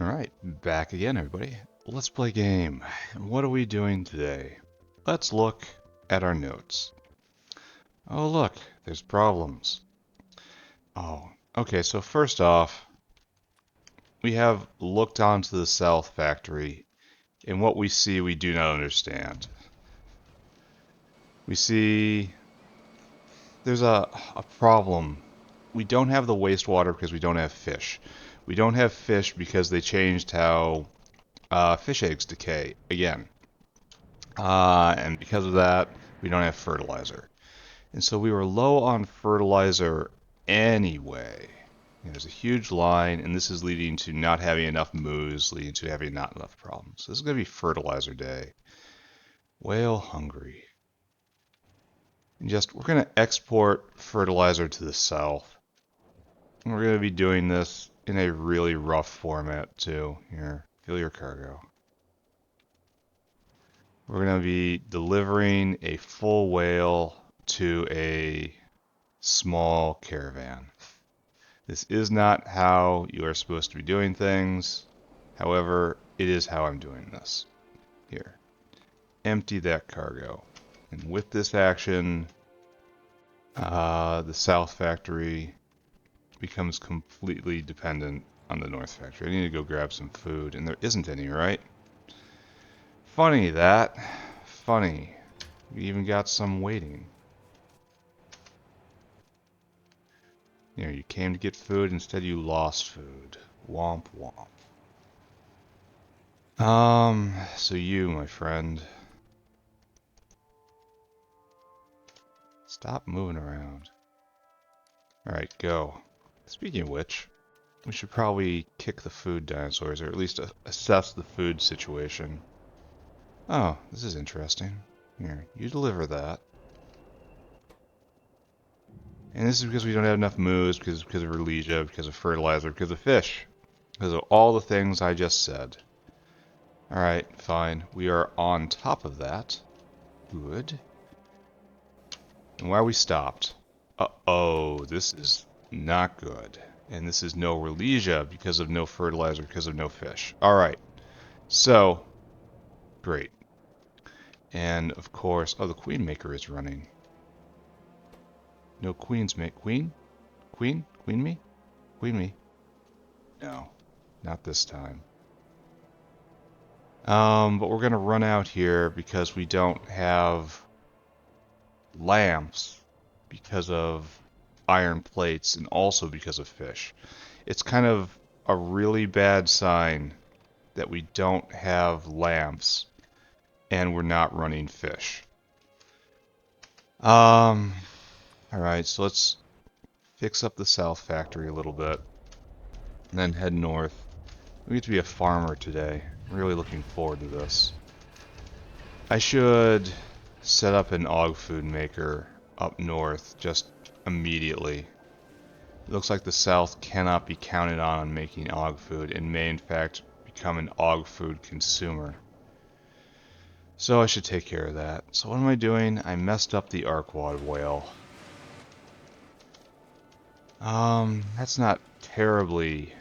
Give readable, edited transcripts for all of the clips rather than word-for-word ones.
Alright, back again everybody. Let's play a game. And what are we doing today? Let's look at our notes. Oh look, there's problems. Oh, okay, so first off, we have looked onto the South Factory, and what we see we do not understand. We see there's a problem. We don't have the wastewater because we don't have fish. We don't have fish because they changed how fish eggs decay again. And because of that, we don't have fertilizer. And so we were low on fertilizer anyway. And there's a huge line, and this is leading to not having enough moose, leading to having not enough problems. So this is going to be fertilizer day. Whale hungry. And we're going to export fertilizer to the south. And we're going to be doing this in a really rough format too. Here, fill your cargo. We're going to be delivering a full whale to a small caravan. This is not how you are supposed to be doing things. However, it is how I'm doing this. Here. Empty that cargo. And with this action, the South Factory becomes completely dependent on the North Factory. I need to go grab some food, and there isn't any, right? Funny that. Funny. We even got some waiting. You came to get food, instead you lost food. Womp womp. So you, my friend. Stop moving around. Alright, go. Speaking of which, we should probably kick the food dinosaurs, or at least assess the food situation. Oh, this is interesting. Here, you deliver that. And this is because we don't have enough moose, because of Relegia, because of fertilizer, because of fish. Because of all the things I just said. Alright, fine. We are on top of that. Good. And why we stopped? Uh-oh, this is not good. And this is no Relegia because of no fertilizer, because of no fish. Alright. So, great. And, of course, oh, the Queen Maker is running. No queens make queen? Queen? Queen me? Queen me. No, not this time. But we're gonna run out here because we don't have lamps because of iron plates and also because of fish. It's kind of a really bad sign that we don't have lamps and we're not running fish. Alright, so let's fix up the South Factory a little bit, and then head north. We get to be a farmer today. I'm really looking forward to this. I should set up an og food maker up north just immediately. It looks like the South cannot be counted on making og food and may in fact become an og food consumer. So I should take care of that. So what am I doing? I messed up the Arkwad whale. That's not terribly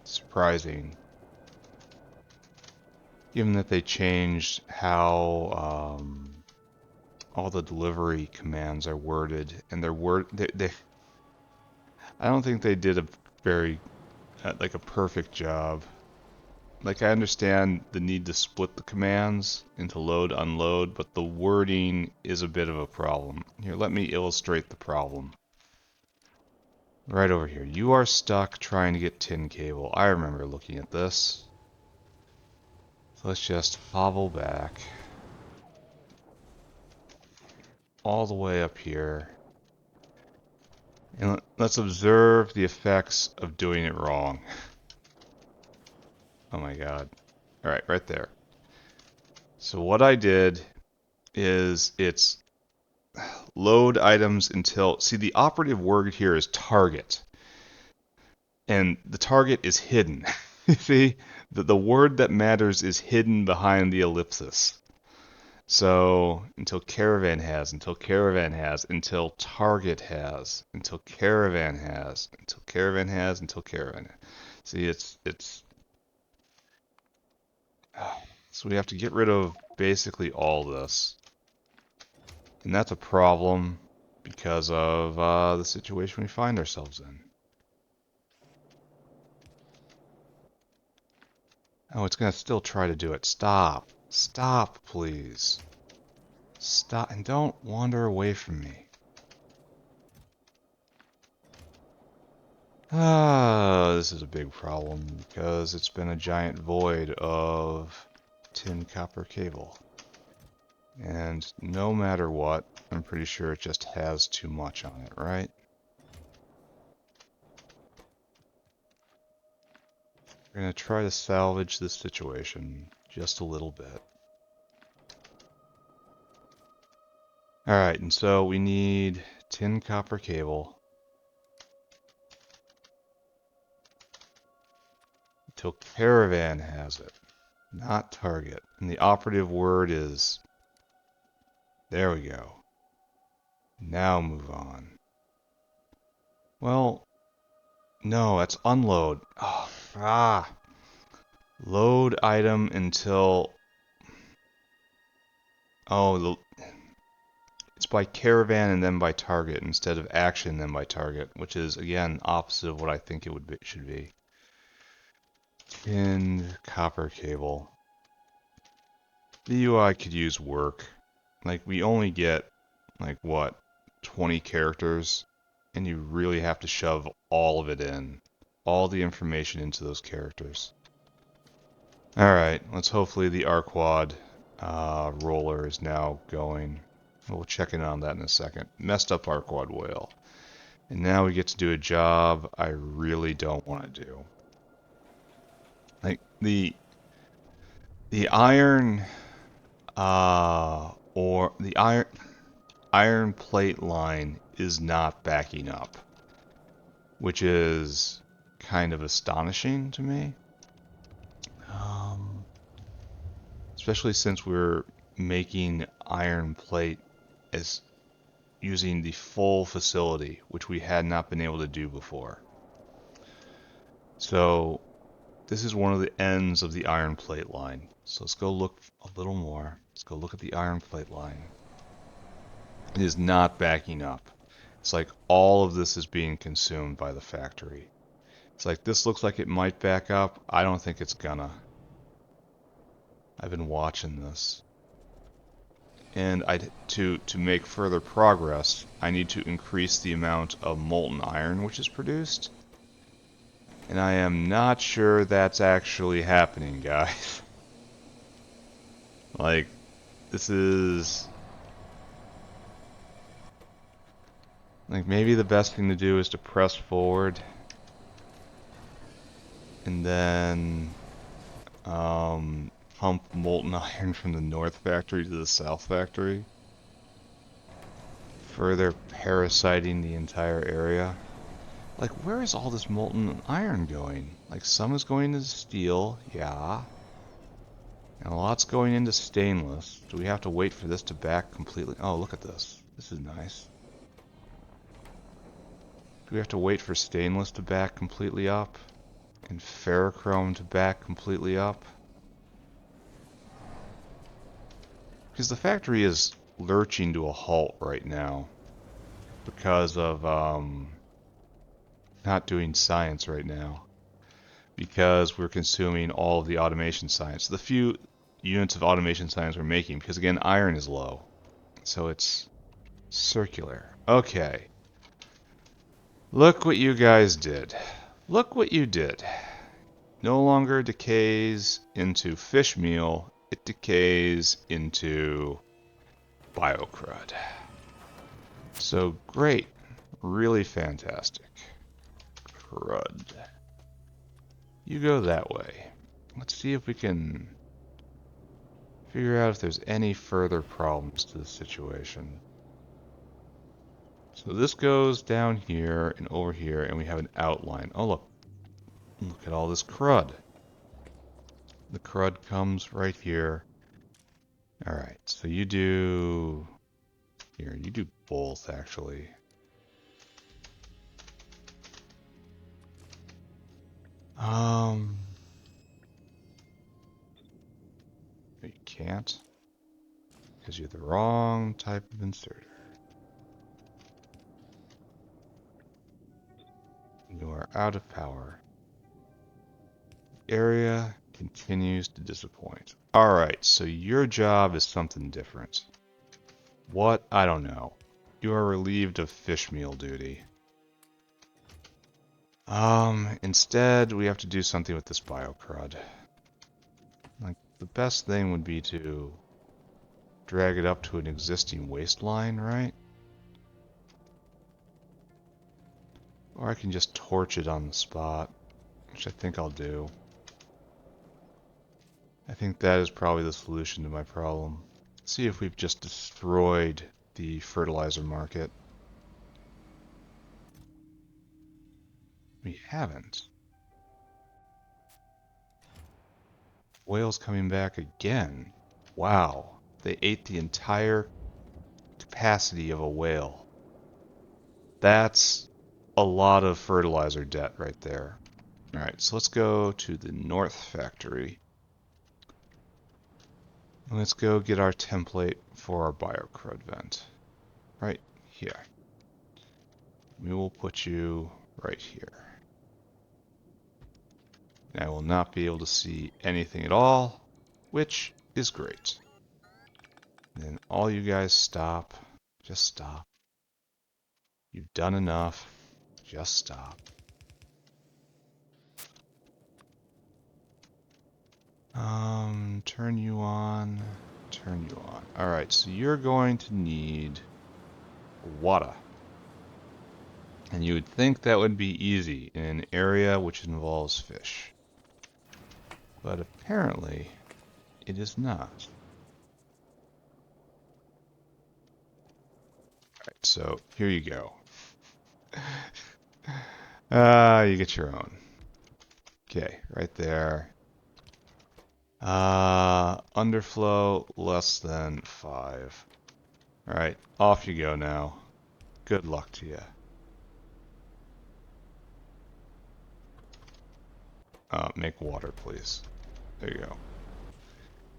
surprising, given that they changed how all the delivery commands are worded, and I don't think they did a very like a perfect job. Like, I understand the need to split the commands into load, unload, but the wording is a bit of a problem. Here, let me illustrate the problem. Right over here. You are stuck trying to get tin cable. I remember looking at this. So let's just hobble back. All the way up here. And let's observe the effects of doing it wrong. Oh my god. Alright, right there. So what I did is it's load items until... See, the operative word here is target. And the target is hidden. See, the word that matters is hidden behind the ellipsis. So, until caravan has, until caravan has, until target has, until caravan has, until caravan has, until caravan has. See, so we have to get rid of basically all this. And that's a problem because of the situation we find ourselves in. Oh, it's going to still try to do it. Stop. Stop, please. Stop, and don't wander away from me. This is a big problem because it's been a giant void of tin copper cable. And no matter what, I'm pretty sure it just has too much on it, right? We're going to try to salvage this situation just a little bit. Alright, and so we need tin copper cable until Caravan has it, not Target. And the operative word is... There we go. Now move on. Well, no, that's unload. Oh, load item until... Oh, it's by Caravan and then by Target instead of action then by Target, which is, again, opposite of what I think it should be. Tin copper cable. The UI could use work. Like, we only get, like, what, 20 characters? And you really have to shove all of it in. All the information into those characters. Alright, let's hopefully the Arquad roller is now going. We'll check in on that in a second. Messed up Arquad whale. And now we get to do a job I really don't want to do. Like, the iron... or the iron plate line is not backing up, which is kind of astonishing to me. Especially since we're making iron plate as using the full facility, which we had not been able to do before. So this is one of the ends of the iron plate line. So let's go look a little more. Let's go look at the iron plate line. It is not backing up. It's like all of this is being consumed by the factory. It's like this looks like it might back up. I don't think it's gonna. I've been watching this. And to make further progress, I need to increase the amount of molten iron which is produced. And I am not sure that's actually happening, guys. Like, this is... Like, maybe the best thing to do is to press forward. And then... pump molten iron from the north factory to the south factory. Further parasiting the entire area. Like, where is all this molten iron going? Like, some is going into steel, yeah. And a lot's going into stainless. Do we have to wait for this to back completely? Oh, look at this. This is nice. Do we have to wait for stainless to back completely up? And ferrochrome to back completely up? Because the factory is lurching to a halt right now. Because of, not doing science right now. Because we're consuming all of the automation science. The few units of automation science we're making, because again, iron is low. So it's circular. Okay. Look what you guys did. Look what you did. No longer decays into fish meal, it decays into biocrud. So great. Really fantastic. Crud. You go that way. Let's see if we can figure out if there's any further problems to the situation. So this goes down here and over here, and we have an outline. Oh, look. Look at all this crud. The crud comes right here. Alright, so you do... Here, you do both, actually. Um, you can't, because you're the wrong type of inserter. You are out of power. Area continues to disappoint. Alright, so your job is something different. What? I don't know. You are relieved of fish meal duty. Instead, we have to do something with this biocrud. Like, the best thing would be to drag it up to an existing waste line, right? Or I can just torch it on the spot, which I think I'll do. I think that is probably the solution to my problem. Let's see if we've just destroyed the fertilizer market. We haven't. Whales coming back again. Wow. They ate the entire capacity of a whale. That's a lot of fertilizer debt right there. Alright, so let's go to the North Factory. And let's go get our template for our biocrud vent. Right here. We will put you right here. And I will not be able to see anything at all, which is great. And then all you guys stop. Just stop. You've done enough. Just stop. Turn you on. Turn you on. Alright, so you're going to need water. And you would think that would be easy in an area which involves fish. But apparently, it is not. Alright, so here you go. You get your own. Okay, right there. Underflow less than 5. Alright, off you go now. Good luck to you. Make water, please. There you go.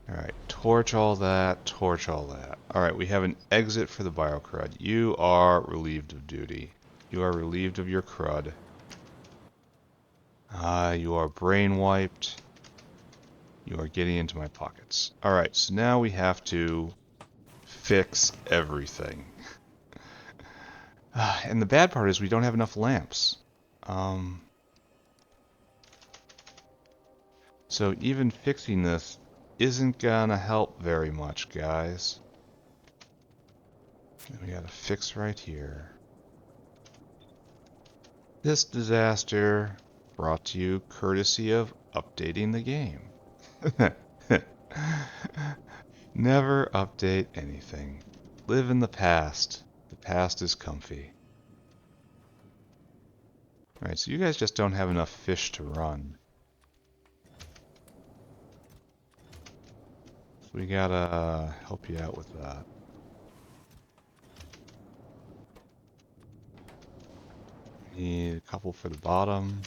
Alright, torch all that, torch all that. Alright, we have an exit for the biocrud. You are relieved of duty. You are relieved of your crud. You are brain wiped. You are getting into my pockets. Alright, so now we have to fix everything. And the bad part is we don't have enough lamps. So even fixing this isn't gonna help very much, guys. We gotta fix right here. This disaster brought to you courtesy of updating the game. Never update anything. Live in the past. The past is comfy. Alright, so you guys just don't have enough fish to run. So we gotta help you out with that. Need a couple for the bottom.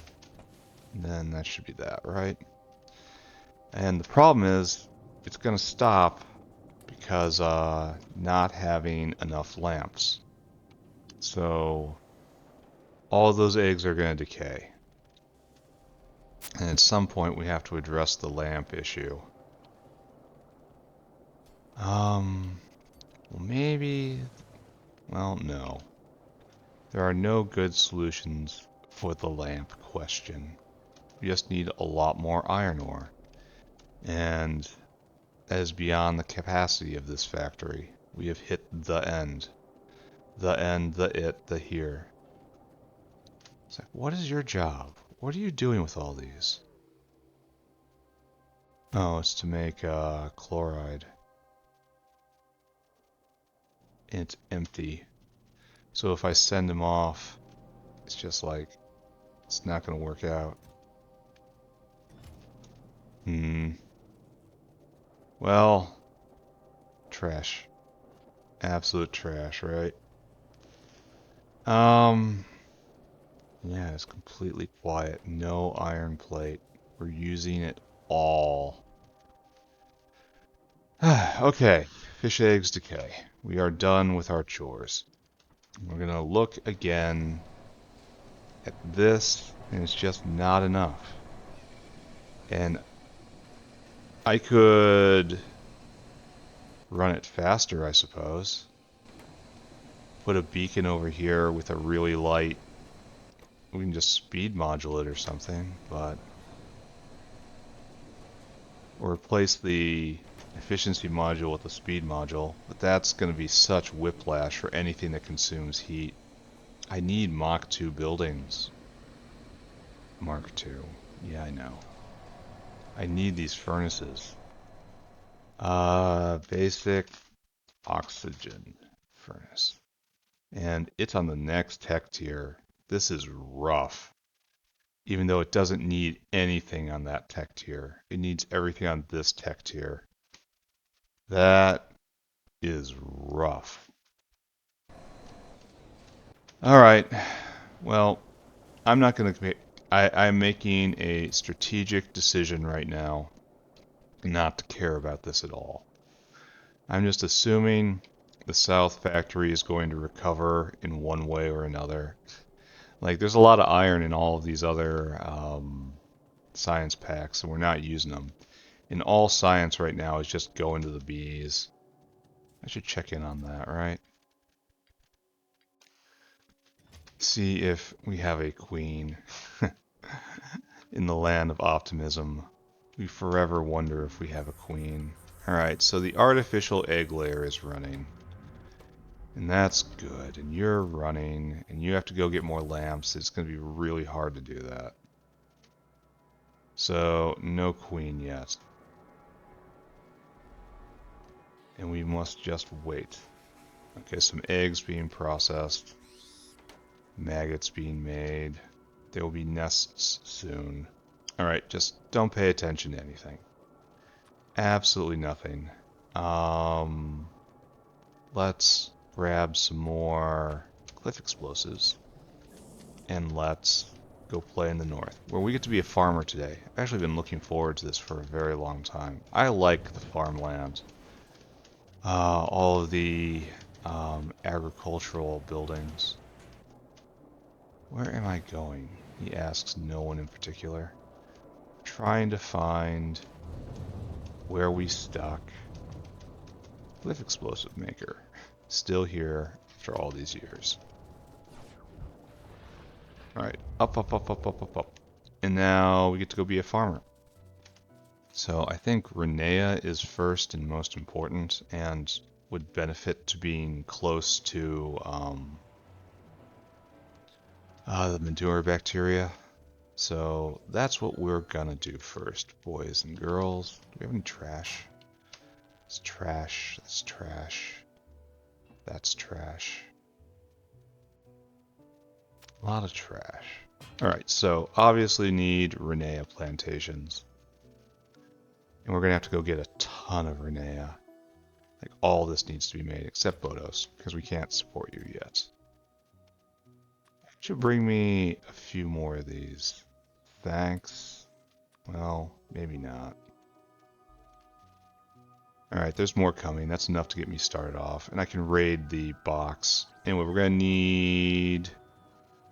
And then that should be that, right? And the problem is, it's gonna stop because not having enough lamps. So all of those eggs are going to decay. And at some point we have to address the lamp issue. Well maybe, well no. There are no good solutions for the lamp question. We just need a lot more iron ore. And that is beyond the capacity of this factory. We have hit the end. The end, the here. It's like, what is your job? What are you doing with all these? Oh, it's to make chloride. And it's empty. So if I send him off, it's just like, it's not going to work out. Well, trash. Absolute trash, right? Yeah, it's completely quiet. No iron plate. We're using it all. Okay, fish eggs decay. We are done with our chores. We're gonna look again at this, and it's just not enough. And I could run it faster, I suppose. Put a beacon over here with a really light. We can just speed modulate or something, but or replace the efficiency module with the speed module, but that's going to be such whiplash for anything that consumes heat. I need Mach 2 buildings. Mark 2. Yeah, I know. I need these furnaces. Basic oxygen furnace. And it's on the next tech tier. This is rough. Even though it doesn't need anything on that tech tier. It needs everything on this tech tier. That is rough. Alright. Well, I'm not going to... I'm making a strategic decision right now not to care about this at all. I'm just assuming the South Factory is going to recover in one way or another. Like, there's a lot of iron in all of these other science packs, and we're not using them. And all science right now is just going to the bees. I should check in on that, right? See if we have a queen in the land of optimism. We forever wonder if we have a queen. Alright, so the artificial egg layer is running. And that's good. And you're running, and you have to go get more lamps. It's going to be really hard to do that. So, no queen yet. And we must just wait. Okay, some eggs being processed. Maggots being made. There will be nests soon. Alright, just don't pay attention to anything. Absolutely nothing. Let's grab some more cliff explosives. And let's go play in the north, where we get to be a farmer today. I've actually been looking forward to this for a very long time. I like the farmland. All of the agricultural buildings. Where am I going? He asks no one in particular. Trying to find where we stuck. Cliff explosive maker. Still here after all these years. Alright, up, up, up, up, up, up, up. And now we get to go be a farmer. So I think Rennea is first and most important and would benefit to being close to the manure bacteria. So that's what we're gonna do first, boys and girls. Do we have any trash? It's trash, that's trash, that's trash. A lot of trash. Alright, so obviously need Rennea plantations. And we're gonna have to go get a ton of Rennea. Like, all this needs to be made, except Bodos, because we can't support you yet. Should bring me a few more of these. Thanks. Well, maybe not. Alright, there's more coming. That's enough to get me started off. And I can raid the box. Anyway, we're gonna need...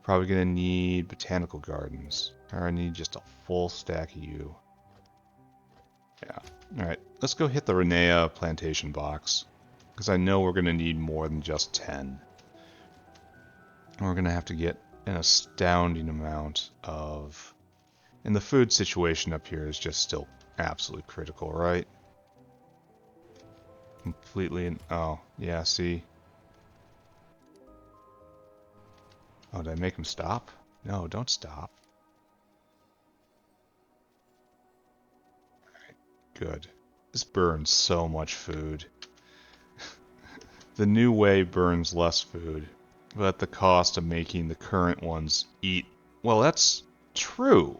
Probably gonna need botanical gardens. Or I need just a full stack of you. Yeah. Alright, let's go hit the Rennea plantation box. Because I know we're gonna need more than just 10. And we're gonna have to get an astounding amount of... And the food situation up here is just still absolutely critical, right? Completely... Oh, yeah, see? Oh, did I make him stop? No, don't stop. Alright, good. This burns so much food. The new way burns less food, but at the cost of making the current ones eat... Well, that's true.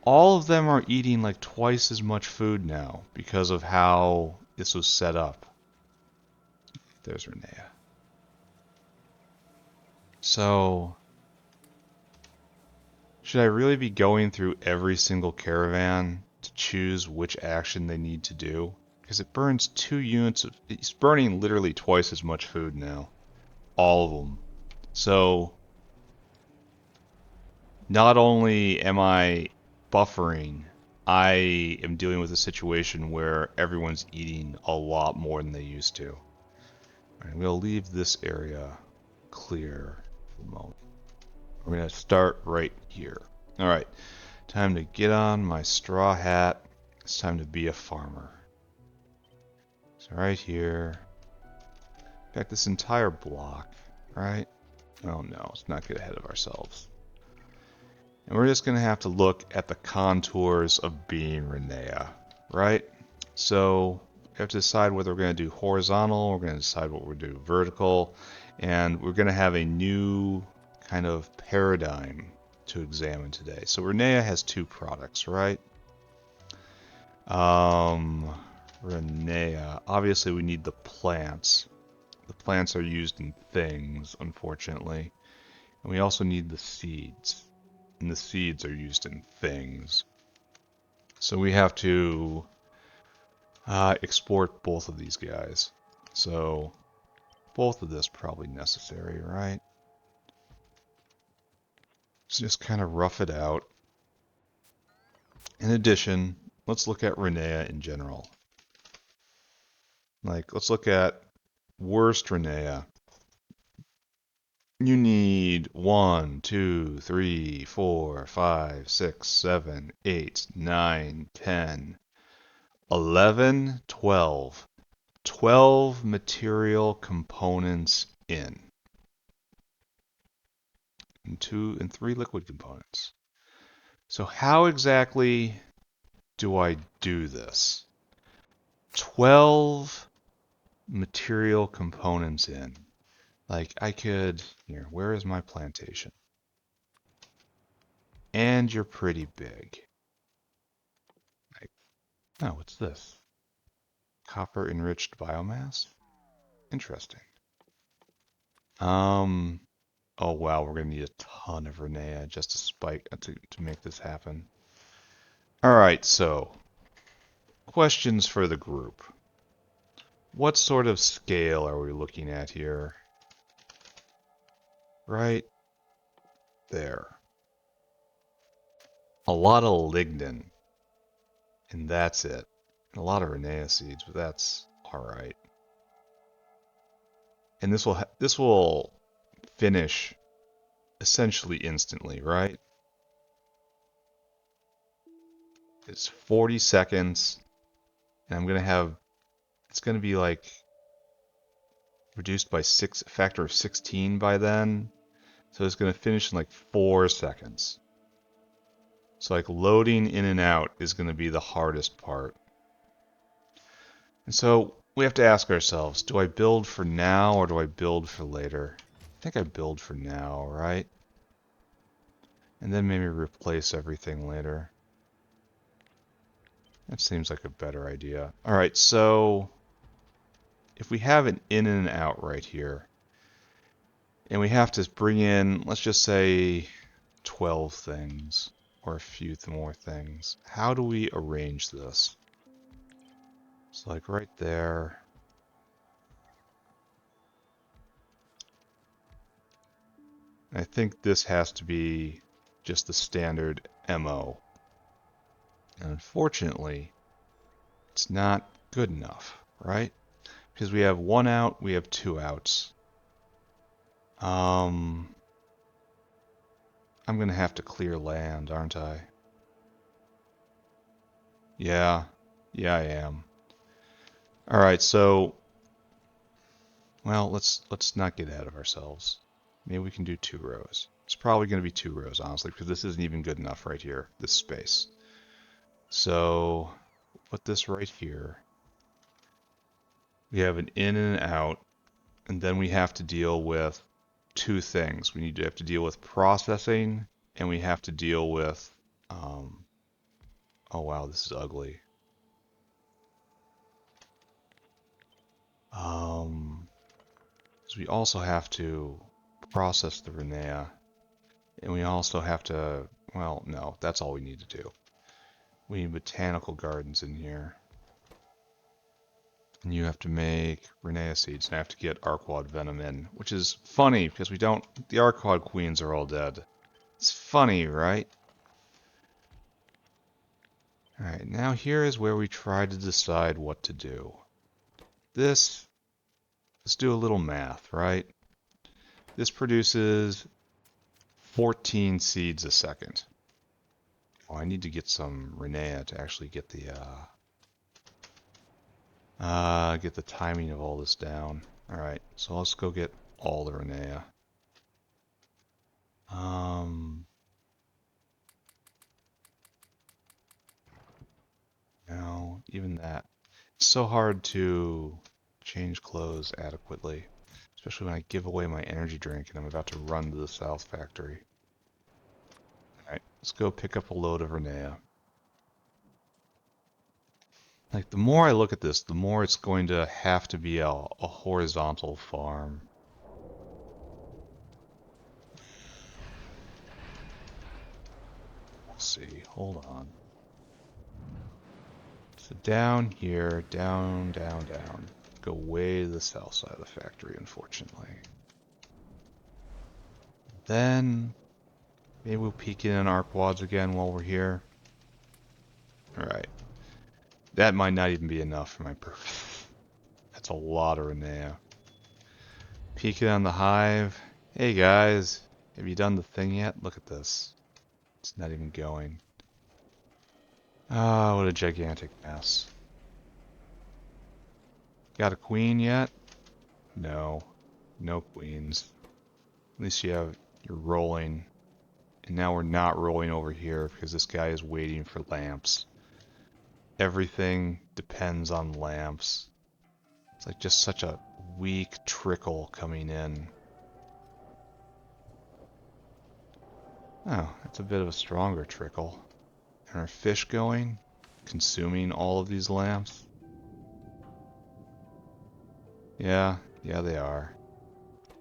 All of them are eating like twice as much food now because of how this was set up. There's Rennea. So, Should I really be going through every single caravan to choose which action they need to do? Because it burns 2 units of... It's burning literally twice as much food now. All of them. So, not only am I buffering, I am dealing with a situation where everyone's eating a lot more than they used to. I'm going to leave this area clear for the moment. We're going to start right here. Alright, time to get on my straw hat. It's time to be a farmer. So right here. In fact, this entire block, right? Oh no, let's not get ahead of ourselves. And we're just going to have to look at the contours of being Rennea, right? So we have to decide whether we're going to do horizontal, we're going to decide what we're going to do vertical, and we're going to have a new kind of paradigm to examine today. So Rennea has two products, right? Rennea, obviously we need the plants. The plants are used in things, unfortunately. And we also need the seeds. And the seeds are used in things. So we have to export both of these guys. So both of this probably necessary, right? So just kind of rough it out. In addition, let's look at Rennea in general. Like, let's look at worst Rennea. You need 1, 2, 3, 4, 5, 6, 7, 8, 9, 10, 11, 12. 12 material components in. And 2 and 3 liquid components. So how exactly do I do this? 12 material components in. Like I could, here, where is my plantation? And you're pretty big. Like, oh, what's this? Copper enriched biomass? Interesting. Oh wow, we're gonna need a ton of Rennea just to spike to make this happen. Alright, so questions for the group. What sort of scale are we looking at here? Right there. A lot of lignin. And that's it. A lot of Rennea seeds, but that's alright. And this will finish essentially instantly, right? It's 40 seconds, and I'm gonna have it's gonna be like reduced by a factor of 16 by then. So it's gonna finish in like 4 seconds. So like loading in and out is gonna be the hardest part. And so we have to ask ourselves, do I build for now or do I build for later? I think I build for now, right? And then maybe replace everything later. That seems like a better idea. Alright, so if we have an in and an out right here, and we have to bring in, let's just say, 12 things, or a few more things, how do we arrange this? So like right there. I think this has to be just the standard MO. And unfortunately, it's not good enough, right? Because we have 1 out, we have 2 outs. I'm gonna have to clear land, aren't I? Yeah, I am. Alright, so well, let's not get ahead of ourselves. Maybe we can do 2 rows. It's probably going to be 2 rows, honestly, because this isn't even good enough right here, this space. So, put this right here. We have an in and an out, and then we have to deal with 2 things. We have to deal with processing, and we have to deal with, oh wow, this is ugly. So we also have to process the Rennea. And we also have to, Well, no, that's all we need to do. We need botanical gardens in here. And you have to make Rennea seeds, and I have to get Arquad venom in, which is funny because we don't. The Arquad queens are all dead. It's funny, right? Alright, now here is where we try to decide what to do. Let's do a little math, right? This produces 14 seeds a second. Oh, I need to get some Rennea to actually get the timing of all this down. Alright, so let's go get all the Rennea. No, even that. It's so hard to change clothes adequately, especially when I give away my energy drink and I'm about to run to the South Factory. Alright, let's go pick up a load of Rennea. Like, the more I look at this, the more it's going to have to be a horizontal farm. We'll see. Hold on. So down here, down, down, down. Go way to the south side of the factory, unfortunately. Then, maybe we'll peek in our quads again while we're here. Alright. That might not even be enough for my purpose. That's a lot of Rennea. Peek it on the hive. Hey guys, have you done the thing yet? Look at this. It's not even going. Ah, what a gigantic mess. Got a queen yet? No. No queens. At least you're rolling. And now we're not rolling over here because this guy is waiting for lamps. Everything depends on lamps. It's like just such a weak trickle coming in. Oh, that's a bit of a stronger trickle. And our fish going? Consuming all of these lamps? Yeah, they are.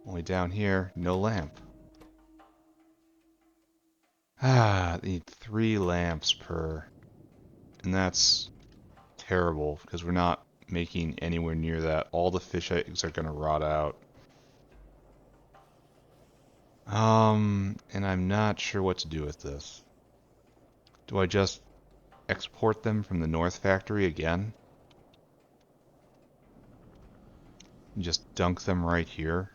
Only down here, no lamp. Ah, they need 3 lamps per. And that's terrible because we're not making anywhere near that. All the fish eggs are going to rot out. And I'm not sure what to do with this. Do I just export them from the North Factory again? And just dunk them right here?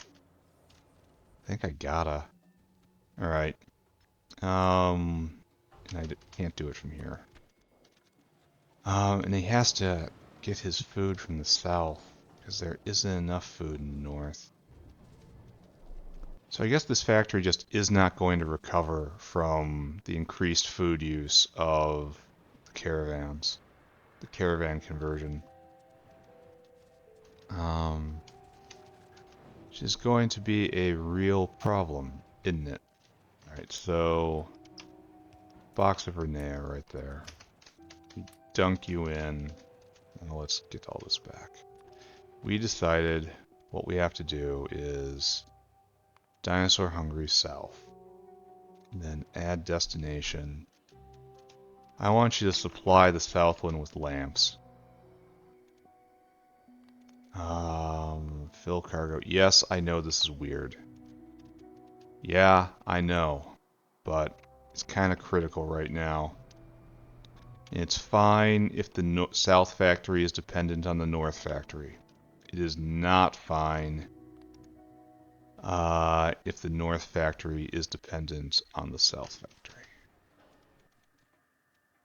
I think I gotta. Alright. And I can't do it from here. And he has to get his food from the south, because there isn't enough food in the north. So I guess this factory just is not going to recover from the increased food use of the caravans. The caravan conversion. Which is going to be a real problem, isn't it? Alright, so box of Rennea right there. Dunk you in. Now let's get all this back. We decided what we have to do is Dinosaur Hungry South. And then add destination. I want you to supply the south one with lamps. Fill cargo. Yes, I know this is weird. Yeah, I know. But it's kind of critical right now. It's fine if the South Factory is dependent on the North Factory. It is not fine if the North Factory is dependent on the South Factory.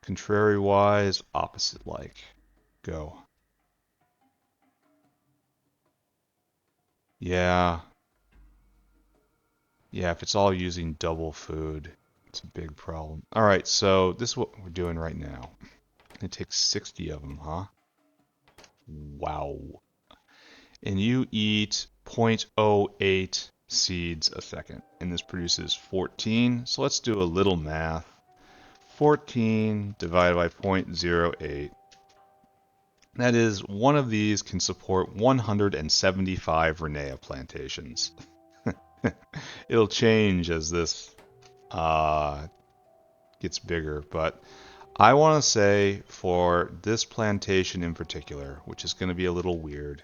Contrary-wise, opposite-like. Go. Yeah. Yeah, if it's all using double food, it's a big problem. Alright, so this is what we're doing right now. It takes 60 of them, huh? Wow. And you eat 0.08 seeds a second. And this produces 14. So let's do a little math. 14 divided by 0.08. That is, one of these can support 175 Rennea plantations. It'll change as this gets bigger, but I want to say for this plantation in particular, which is going to be a little weird,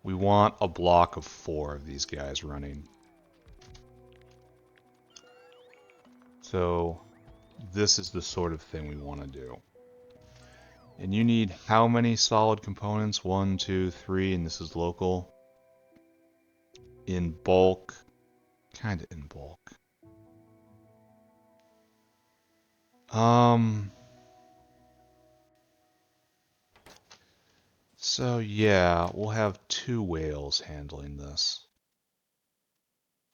we want a block of 4 of these guys running. So this is the sort of thing we want to do. And you need how many solid components? 1, 2, 3, and this is local. In bulk, kind of in bulk. So yeah, we'll have 2 whales handling this.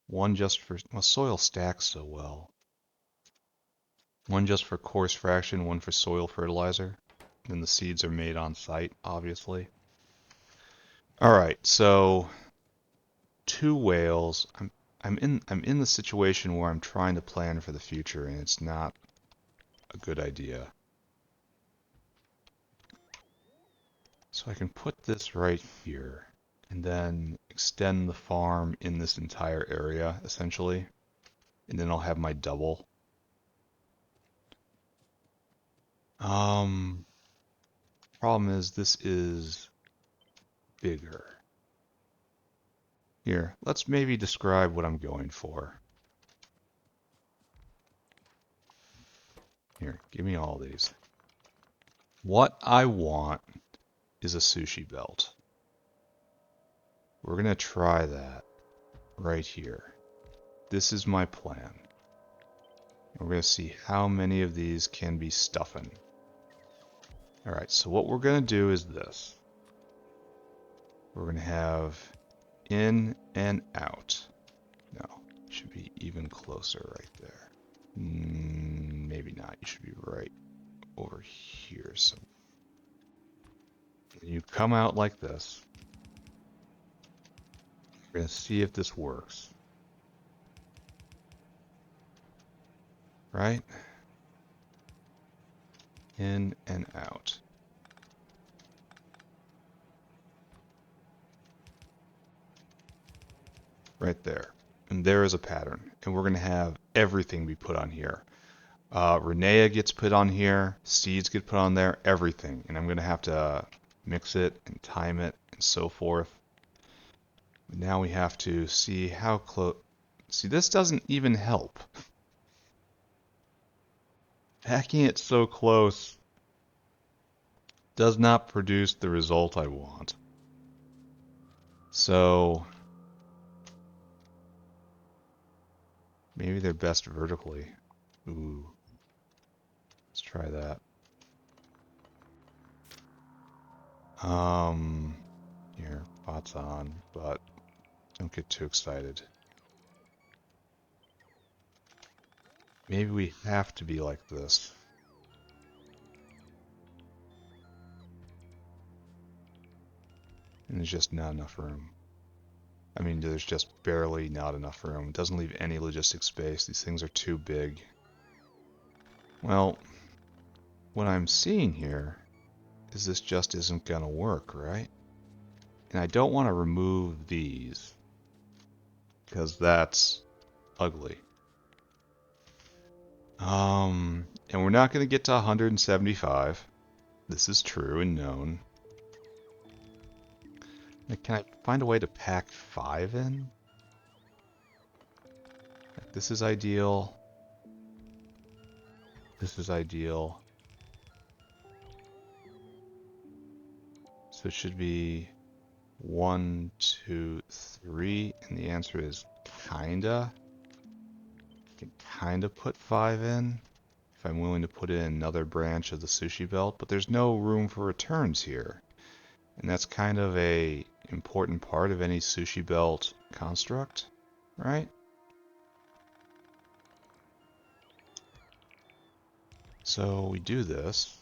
One just for, well, soil stacks so well. One just for coarse fraction, one for soil fertilizer. Then the seeds are made on site, obviously. Alright, so 2 whales. I'm in the situation where I'm trying to plan for the future and it's not a good idea. So I can put this right here and then extend the farm in this entire area, essentially. And then I'll have my double. Problem is this is bigger. Here, let's maybe describe what I'm going for. Here, give me all these. What I want is a sushi belt. We're gonna try that right here. This is my plan. We're gonna see how many of these can be stuffing. Alright, so what we're gonna do is this. We're gonna have in and out. No, it should be even closer right there. Maybe not, you should be right over here. So you come out like this. We're gonna see if this works. Right? In and out. Right there. And there is a pattern. And we're going to have everything be put on here. Rennea gets put on here. Seeds get put on there. Everything. And I'm going to have to mix it and time it and so forth. Now we have to see how close. See, this doesn't even help. Packing it so close does not produce the result I want. So maybe they're best vertically. Ooh. Let's try that. Here, pot's on, but don't get too excited. Maybe we have to be like this. And there's just not enough room. I mean, there's just barely not enough room. It doesn't leave any logistic space. These things are too big. Well, what I'm seeing here is this just isn't gonna work, right? And I don't want to remove these because that's ugly. And we're not going to get to 175. This is true and known. Can I find a way to pack 5 in? This is ideal. This is ideal. So it should be 1, 2, 3, and the answer is kinda. I can kinda put 5 in if I'm willing to put in another branch of the sushi belt, but there's no room for returns here. And that's kind of a important part of any sushi belt construct, right? So we do this.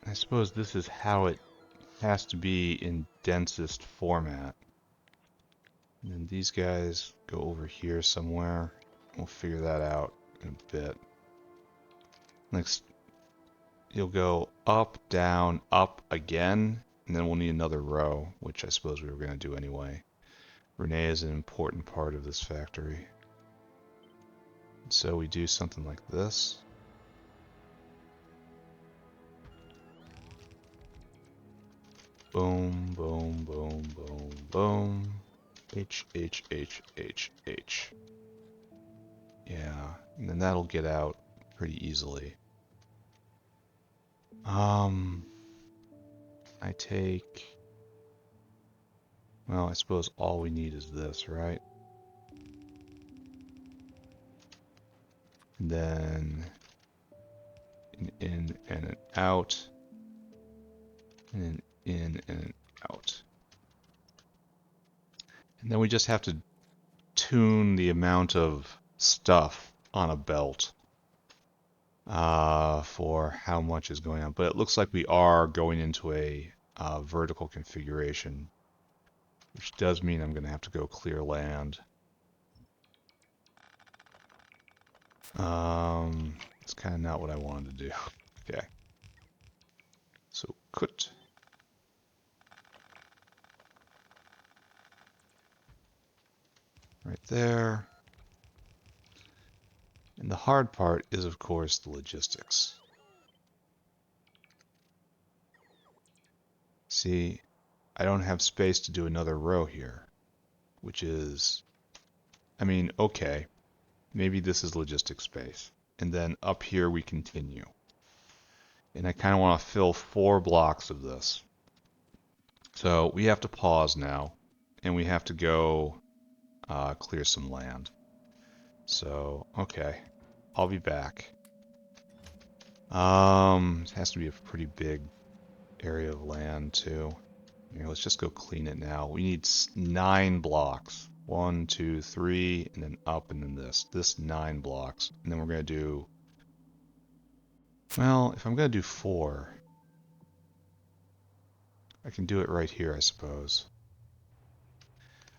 I suppose this is how it has to be in densest format. And then these guys go over here somewhere. We'll figure that out in a bit. Next, you'll go up, down, up again, and then we'll need another row, which I suppose we were going to do anyway. Rennea is an important part of this factory. So we do something like this. Boom, boom, boom, boom, boom. H, H, H, H, H. Yeah, and then that'll get out pretty easily. I take... Well, I suppose all we need is this, right? And then an in and an out. And an in and an out. And then we just have to tune the amount of stuff on a belt for how much is going on. But it looks like we are going into a vertical configuration, which does mean I'm going to have to go clear land. It's kind of not what I wanted to do. Okay. So cut. Right there. And the hard part is, of course, the logistics. See, I don't have space to do another row here, which is, I mean, okay, maybe this is logistic space. And then up here we continue. And I kind of want to fill 4 blocks of this. So we have to pause now, and we have to go clear some land. So, okay, I'll be back. It has to be a pretty big area of land too. Here, let's just go clean it now. We need 9 blocks. 1, 2, 3, and then up, and then this. This 9 blocks. And then we're going to do... Well, if I'm going to do 4, I can do it right here, I suppose.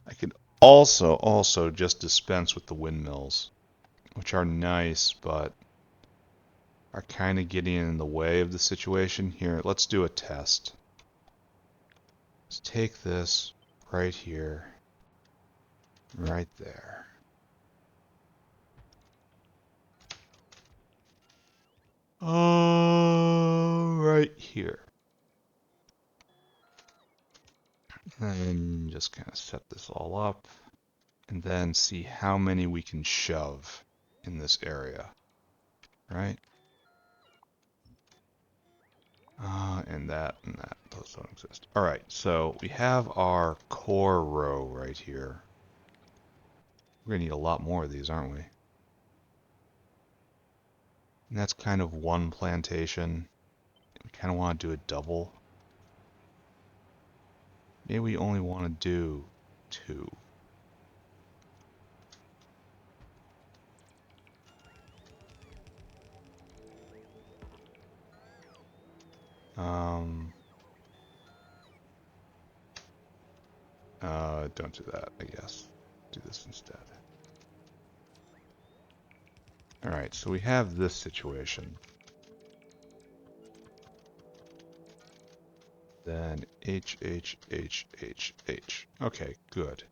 I could also just dispense with the windmills, which are nice, but are kind of getting in the way of the situation. Here, let's do a test. Let's take this right here, right there. Right here. And just kind of set this all up, and then see how many we can shove in this area, right? And that, those don't exist. All right, so we have our core row right here. We're gonna need a lot more of these, aren't we? And that's kind of 1 plantation. We kind of want to do a double. Maybe we only want to do 2. Don't do that, I guess. Do this instead. Alright, so we have this situation. Then H, H, H, H, H. Okay, good.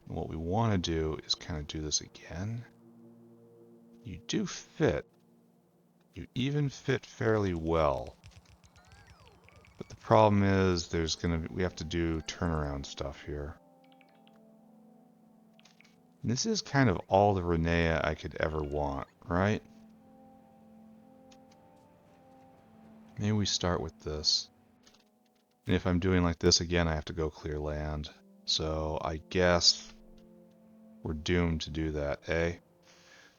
And what we want to do is kind of do this again. You do fit. You even fit fairly well. But the problem is we have to do turnaround stuff here. And this is kind of all the Rennea I could ever want, right? Maybe we start with this. And if I'm doing like this again, I have to go clear land. So I guess we're doomed to do that, eh?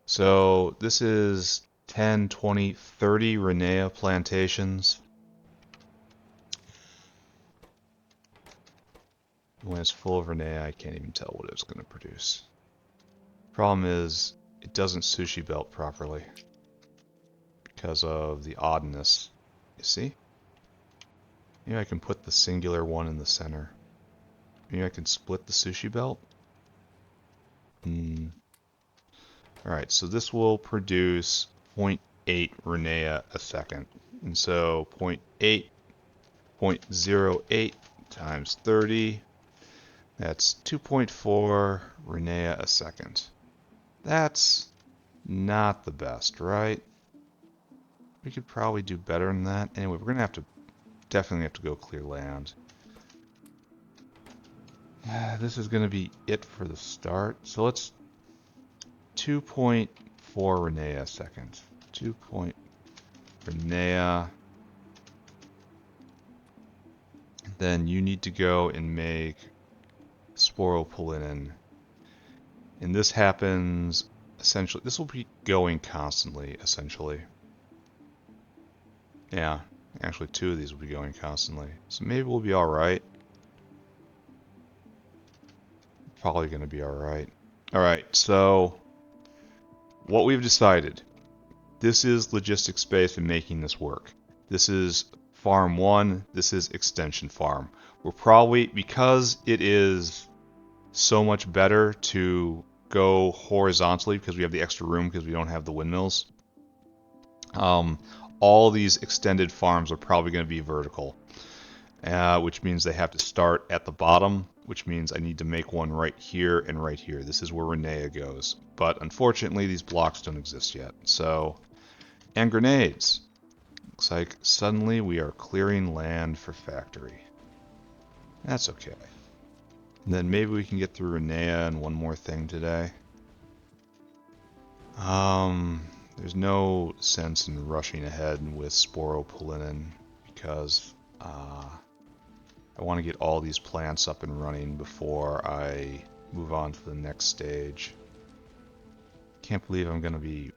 So this is 10, 20, 30 Rennea plantations. When it's full of Rennea, I can't even tell what it's going to produce. Problem is, it doesn't sushi belt properly because of the oddness. You see? Maybe I can put the singular one in the center. Maybe I can split the sushi belt. Alright, so this will produce 0.8 Rennea a second. And so 0.8, 0.08 times 30, that's 2.4 Rennea a second. That's Not the best, right? We could probably do better than that. Anyway, we're gonna definitely have to go clear land. This is gonna be it for the start. So let's 2.4 Rennea a second. 2. Rennea. Then you need to go and make sporopollenin. And this happens essentially, this will be going constantly, essentially. Yeah, actually 2 of these will be going constantly. So maybe we'll be alright. Probably going to be alright. Alright, so what we've decided. This is logistic space and making this work. This is farm 1, this is extension farm. We're probably, because it is so much better to go horizontally because we have the extra room because we don't have the windmills. All these extended farms are probably going to be vertical, which means they have to start at the bottom, which means I need to make one right here and right here. This is where Rennea goes. But unfortunately, these blocks don't exist yet. So, and grenades. Looks like suddenly we are clearing land for factory. That's okay. And then maybe we can get through Rennea and one more thing today. There's no sense in rushing ahead with sporopollenin because I want to get all these plants up and running before I move on to the next stage. Can't believe I'm going to be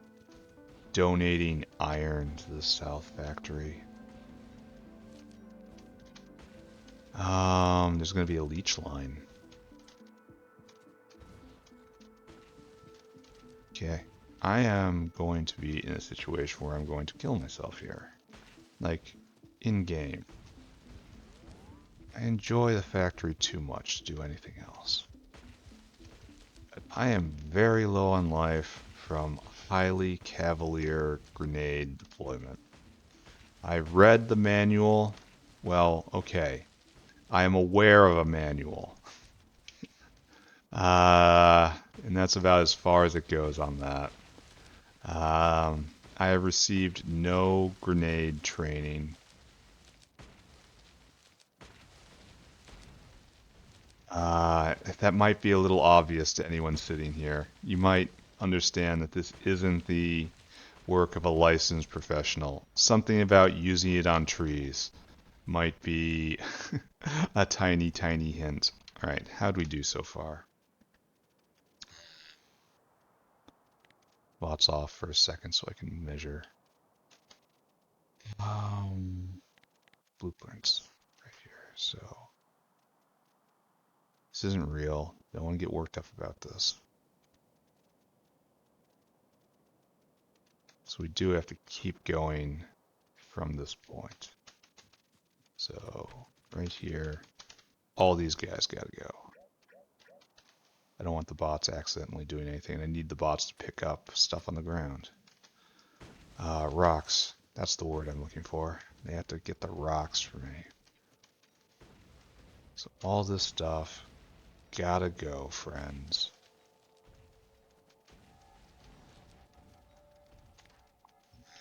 donating iron to the South Factory. There's going to be a leech line. Okay. I am going to be in a situation where I'm going to kill myself here. Like, in-game. I enjoy the factory too much to do anything else. But I am very low on life from highly cavalier grenade deployment. I read the manual. Well, okay. I am aware of a manual. And that's about as far as it goes on that. I have received no grenade training. That might be a little obvious to anyone sitting here. You might understand that this isn't the work of a licensed professional. Something about using it on trees might be a tiny, tiny hint. Alright, how'd we do so far? Lots off for a second so I can measure. Blueprints right here. So this isn't real. Don't want to get worked up about this. So we do have to keep going from this point. So right here, all these guys gotta go. I don't want the bots accidentally doing anything. I need the bots to pick up stuff on the ground. Rocks. That's the word I'm looking for. They have to get the rocks for me. So all this stuff gotta go, friends.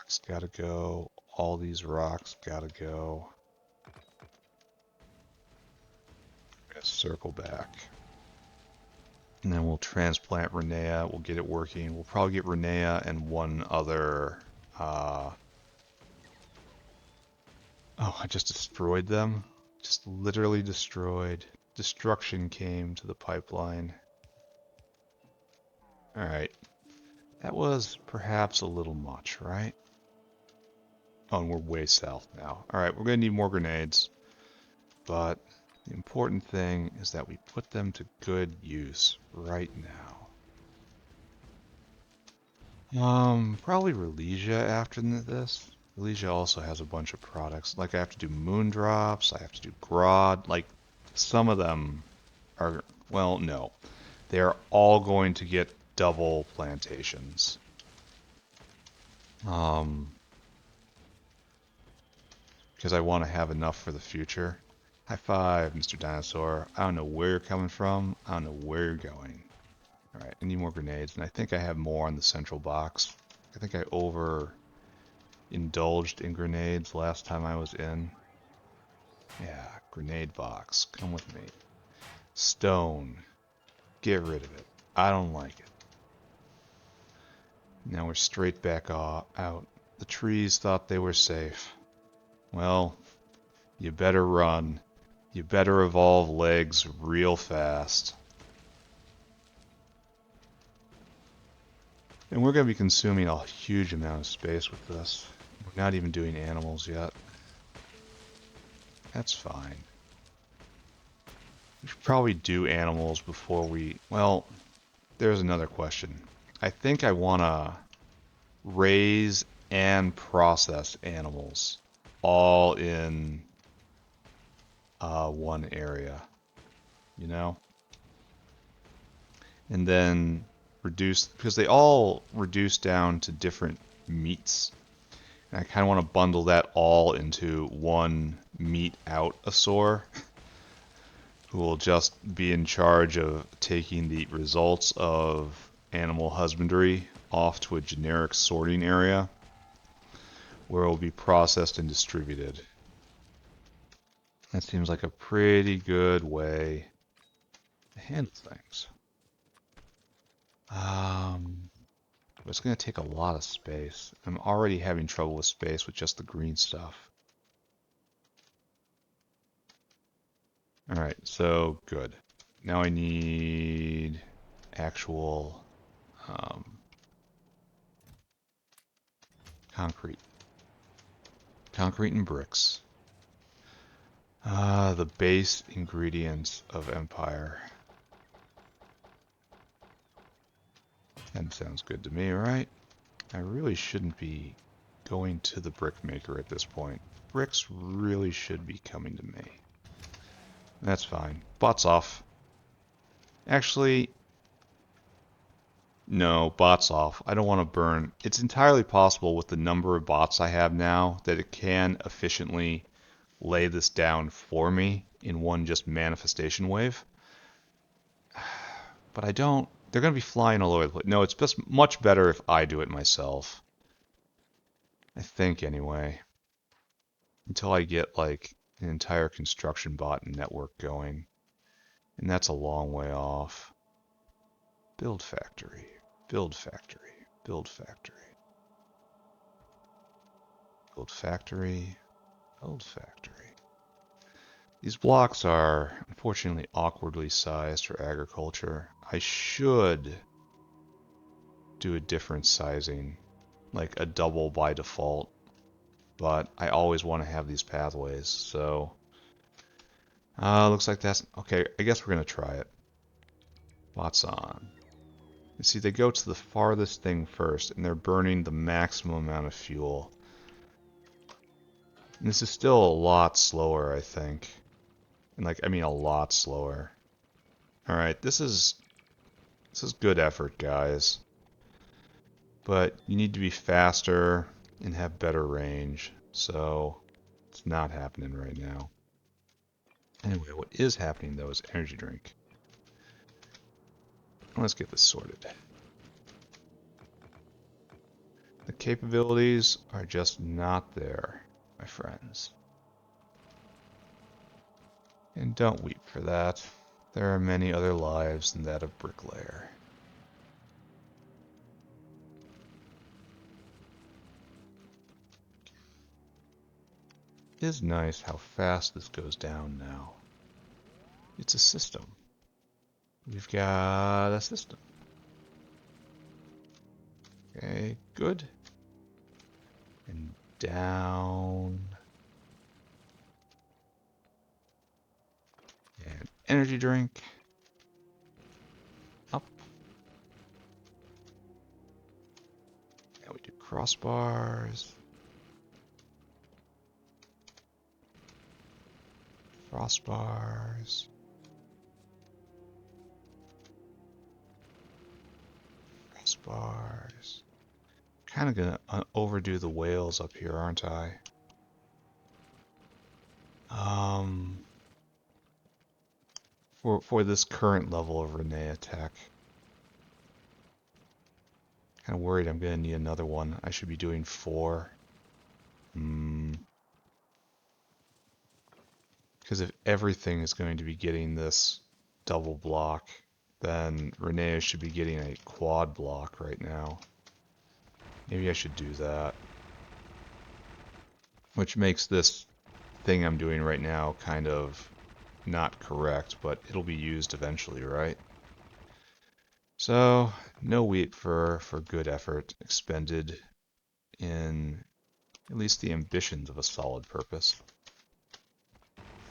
Rocks gotta go. All these rocks gotta go. We're gonna circle back. And then we'll transplant Rennea. We'll get it working. We'll probably get Rennea and one other. Oh, I just destroyed them. Just literally destroyed. Destruction came to the pipeline. Alright. That was perhaps a little much, right? Oh, and we're way south now. Alright, we're going to need more grenades. But the important thing is that we put them to good use right now. Probably Relesia after this. Relesia also has a bunch of products. Like I have to do moondrops, I have to do grod. Like some of them are, well, no. They're all going to get double plantations. Because I want to have enough for the future. High five, Mr. Dinosaur. I don't know where you're coming from. I don't know where you're going. Alright, I need more grenades, and I think I have more on the central box. I think I overindulged in grenades last time I was in. Yeah, grenade box, come with me. Stone, get rid of it. I don't like it. Now we're straight back out. The trees thought they were safe. Well, you better run. You better evolve legs real fast. And we're going to be consuming a huge amount of space with this. We're not even doing animals yet. That's fine. We should probably do animals before we... Well, there's another question. I think I want to raise and process animals all in one area, you know? And then reduce, because they all reduce down to different meats. And I kind of want to bundle that all into one meat out-asaur who will just be in charge of taking the results of animal husbandry off to a generic sorting area where it will be processed and distributed. That seems like a pretty good way to handle things. But it's going to take a lot of space. I'm already having trouble with space with just the green stuff. Alright, so good. Now I need actual concrete. Concrete and bricks. The base ingredients of Empire. That sounds good to me, right? I really shouldn't be going to the brick maker at this point. Bricks really should be coming to me. That's fine. Bots off. Actually, no, bots off. I don't want to burn. It's entirely possible with the number of bots I have now that it can efficiently lay this down for me in one just manifestation wave. But I don't. They're going to be flying all over the place. No, it's just much better if I do it myself. I think, anyway. Until I get, like, an entire construction bot network going. And that's a long way off. Build factory. Build factory. Build factory. Build factory. Build factory. These blocks are, unfortunately, awkwardly sized for agriculture. I should do a different sizing, like a double by default, but I always want to have these pathways, so looks like that's okay. I guess we're gonna try it. Lots on. You see, they go to the farthest thing first, and they're burning the maximum amount of fuel. And this is still a lot slower, I think. And like, I mean, a lot slower. All right, this is good effort, guys. But you need to be faster and have better range, so it's not happening right now. Anyway, what is happening though is energy drink. Let's get this sorted. The capabilities are just not there, my friends. And don't weep for that. There are many other lives than that of Bricklayer. It is nice how fast this goes down now. It's a system. We've got a system. Okay, good. And down. And energy drink. Up. Now we do crossbars. Crossbars. Crossbars. Kind of gonna overdo the whales up here, aren't I? For this current level of Rennea tech. Kind of worried I'm going to need another one. I should be doing 4. Because if everything is going to be getting this double block, then Rennea should be getting a quad block right now. Maybe I should do that. Which makes this thing I'm doing right now kind of not correct, but it'll be used eventually, right? So, no wheat for good effort expended in at least the ambitions of a solid purpose.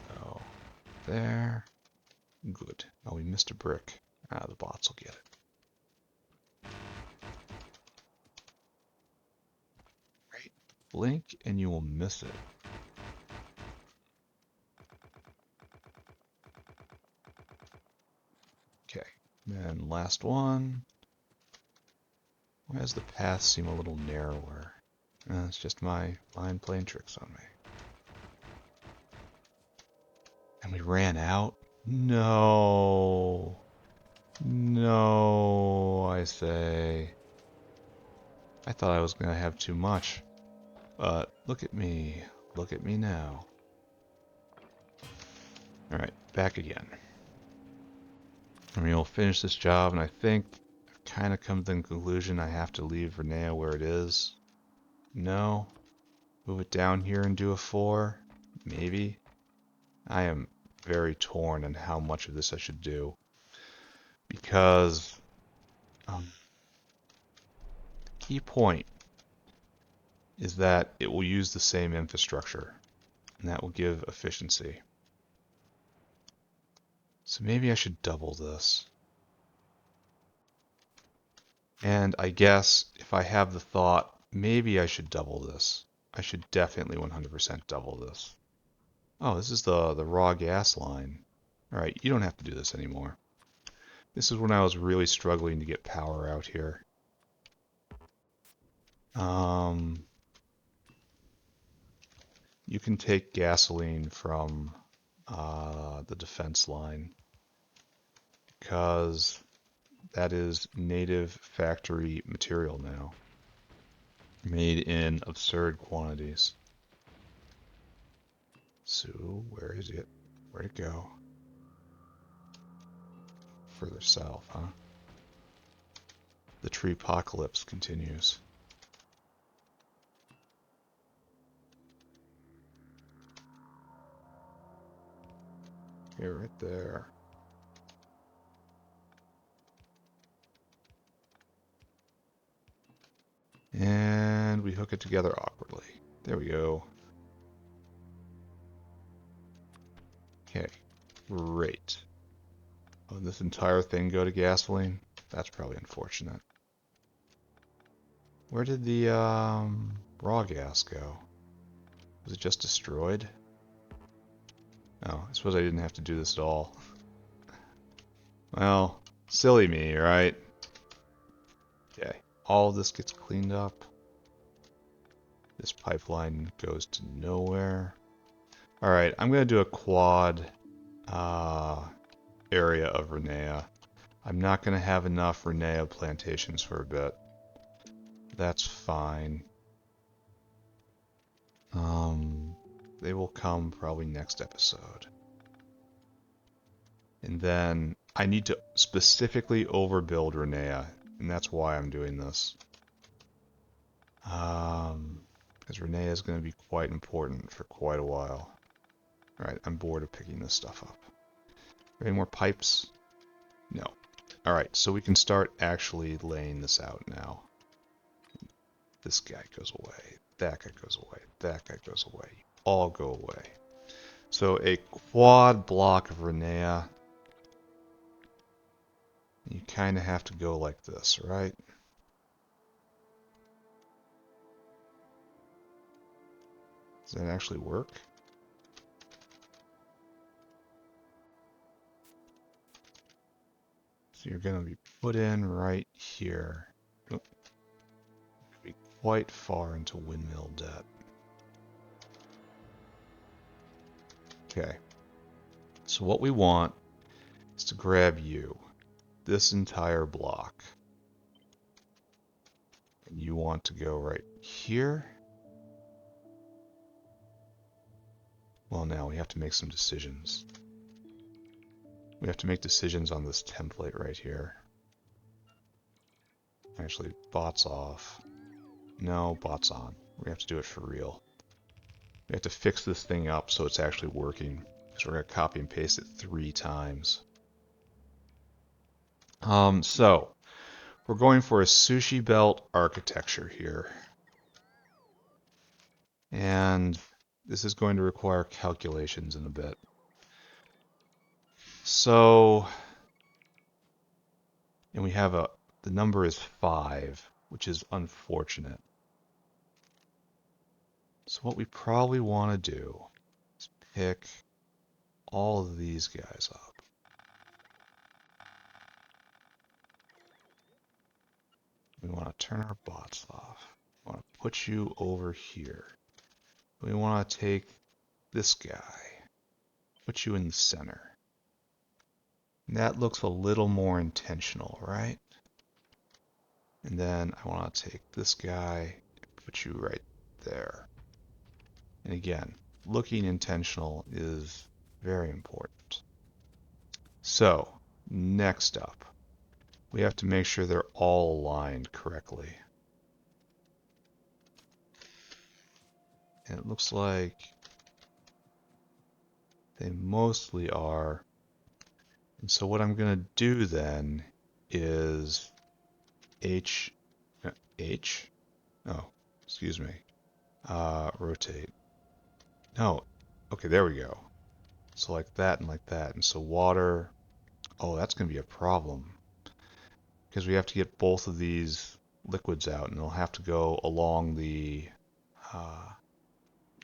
So, there. Good. Oh, we missed a brick. Ah, the bots will get it. Right. Blink and you will miss it. Okay. And last one. Why does the path seem a little narrower? It's just my mind playing tricks on me. And we ran out? No. No, I say. I thought I was going to have too much. But look at me. Look at me now. Alright, back again. I mean, we'll finish this job, and I think I've kind of come to the conclusion I have to leave Rennea where it is. No? Move it down here and do a 4? Maybe? I am very torn on how much of this I should do. Because, key point is that it will use the same infrastructure, and that will give efficiency. So maybe I should double this. And I guess if I have the thought, maybe I should double this. I should definitely 100% double this. Oh, this is the raw gas line. Alright, you don't have to do this anymore. This is when I was really struggling to get power out here. You can take gasoline from the defense line because that is native factory material now, made in absurd quantities. So, where is it? Where'd it go? Further south, huh? The tree apocalypse continues. Here, right there. And we hook it together awkwardly. There we go. Okay, great. Oh, this entire thing go to gasoline? That's probably unfortunate. Where did the raw gas go? Was it just destroyed? Oh, I suppose I didn't have to do this at all. Well, silly me, right? Okay, all of this gets cleaned up. This pipeline goes to nowhere. Alright, I'm going to do a quad area of Rennea. I'm not going to have enough Rennea plantations for a bit. That's fine. They will come probably next episode. And then I need to specifically overbuild Rennea, and that's why I'm doing this. Because Rennea is going to be quite important for quite a while. Alright, I'm bored of picking this stuff up. Any more pipes? No. Alright, so we can start actually laying this out now. This guy goes away. That guy goes away. That guy goes away. All go away. So a quad block of Rennea. You kind of have to go like this, right? Does that actually work? So you're going to be put in right here. Be quite far into windmill debt. Okay. So what we want is to grab you. This entire block. And you want to go right here. Well, now we have to make some decisions. We have to make decisions on this template right here. Actually, bots off. No, bots on. We have to do it for real. We have to fix this thing up so it's actually working. Because we're going to copy and paste it 3 times. So, we're going for a sushi belt architecture here. And this is going to require calculations in a bit. So, and we have the number is 5, which is unfortunate. So what we probably want to do is pick all of these guys up. We want to turn our bots off. We want to put you over here. We want to take this guy, put you in the center. And that looks a little more intentional, right? And then I want to take this guy, put you right there. And again, looking intentional is very important. So, next up, we have to make sure they're all aligned correctly. And it looks like they mostly are. And so what I'm going to do then is H, oh, excuse me, rotate. No, okay, there we go. So like that and like that. And so water, oh, that's going to be a problem. Because we have to get both of these liquids out, and they'll have to go along the,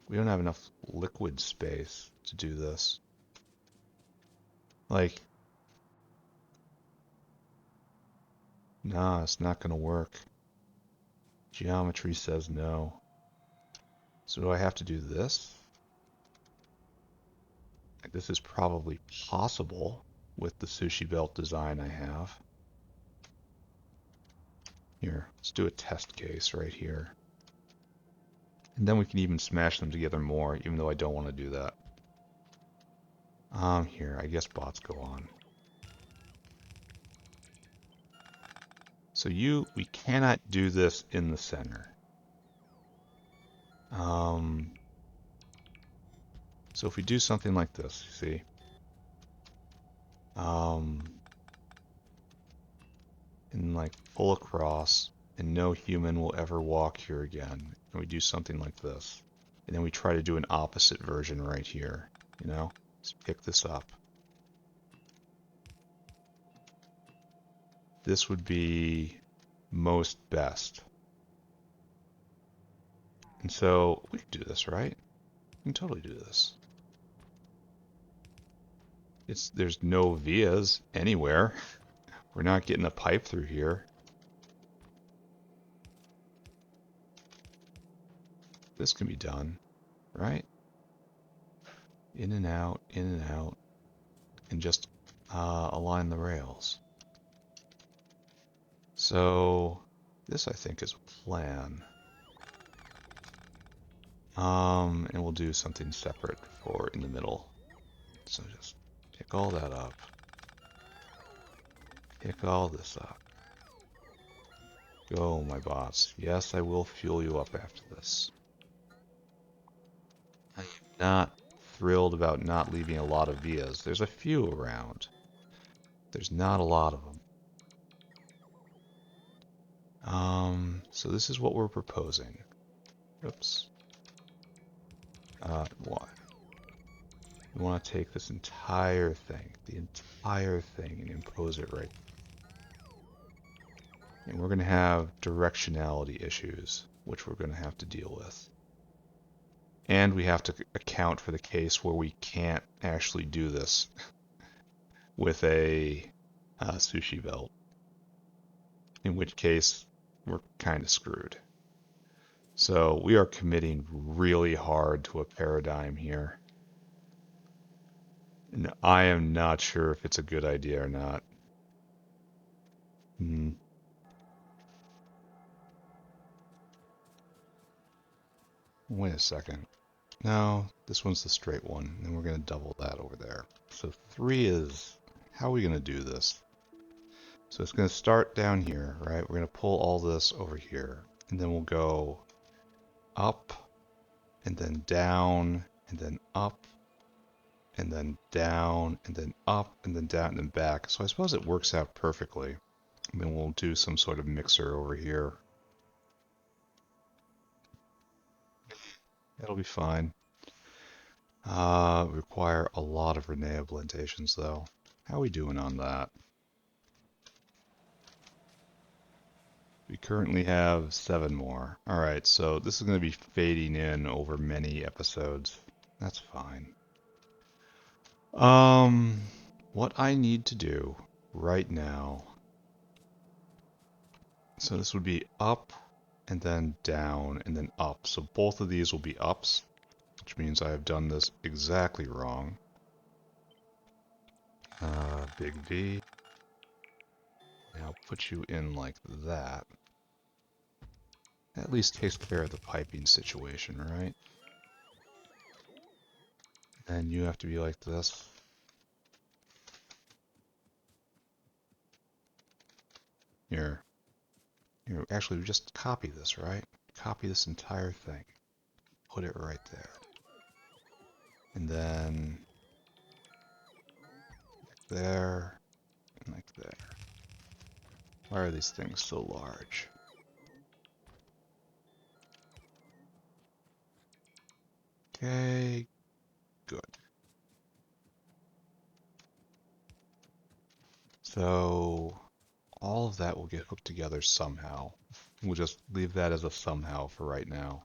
we don't have enough liquid space to do this. Like, nah, it's not going to work. Geometry says no. So do I have to do this? This is probably possible with the sushi belt design I have. Here, let's do a test case right here. And then we can even smash them together more, even though I don't want to do that. Here, I guess bots go on. So we cannot do this in the center. So if we do something like this, see? And like pull across, and no human will ever walk here again. And we do something like this. And then we try to do an opposite version right here, you know? Let's pick this up. This would be most best. And so we can do this, right? We can totally do this. There's no vias anywhere. We're not getting a pipe through here. This can be done, right? In and out, and just align the rails. So this I think is a plan. And we'll do something separate for in the middle. So just pick all that up. Pick all this up. Go, my bots. Yes, I will fuel you up after this. I am not thrilled about not leaving a lot of vias. There's a few around. There's not a lot of them. So this is what we're proposing. Oops. What? We want to take this entire thing, and impose it right. And we're going to have directionality issues, which we're going to have to deal with. And we have to account for the case where we can't actually do this with a sushi belt. In which case, we're kind of screwed. So we are committing really hard to a paradigm here. And I am not sure if it's a good idea or not. Wait a second. No, this one's the straight one, and we're going to double that over there. So 3 is... How are we going to do this? So it's going to start down here, right? We're going to pull all this over here, and then we'll go up, and then down, and then up, and then down, and then up, and then down, and then back. So I suppose it works out perfectly. And then we'll do some sort of mixer over here. That'll be fine. Require a lot of Rennea blentations, though. How are we doing on that? We currently have 7 more. Alright, so this is going to be fading in over many episodes. That's fine. What I need to do right now... So this would be up, and then down, and then up. So both of these will be ups, which means I have done this exactly wrong. Big V. Now put you in like that. At least takes care of the piping situation, right? And you have to be like this. Here. Actually, we just copy this, right? Copy this entire thing. Put it right there. And then... like there. And like there. Why are these things so large? Okay, good. So all of that will get hooked together somehow. We'll just leave that as a somehow for right now.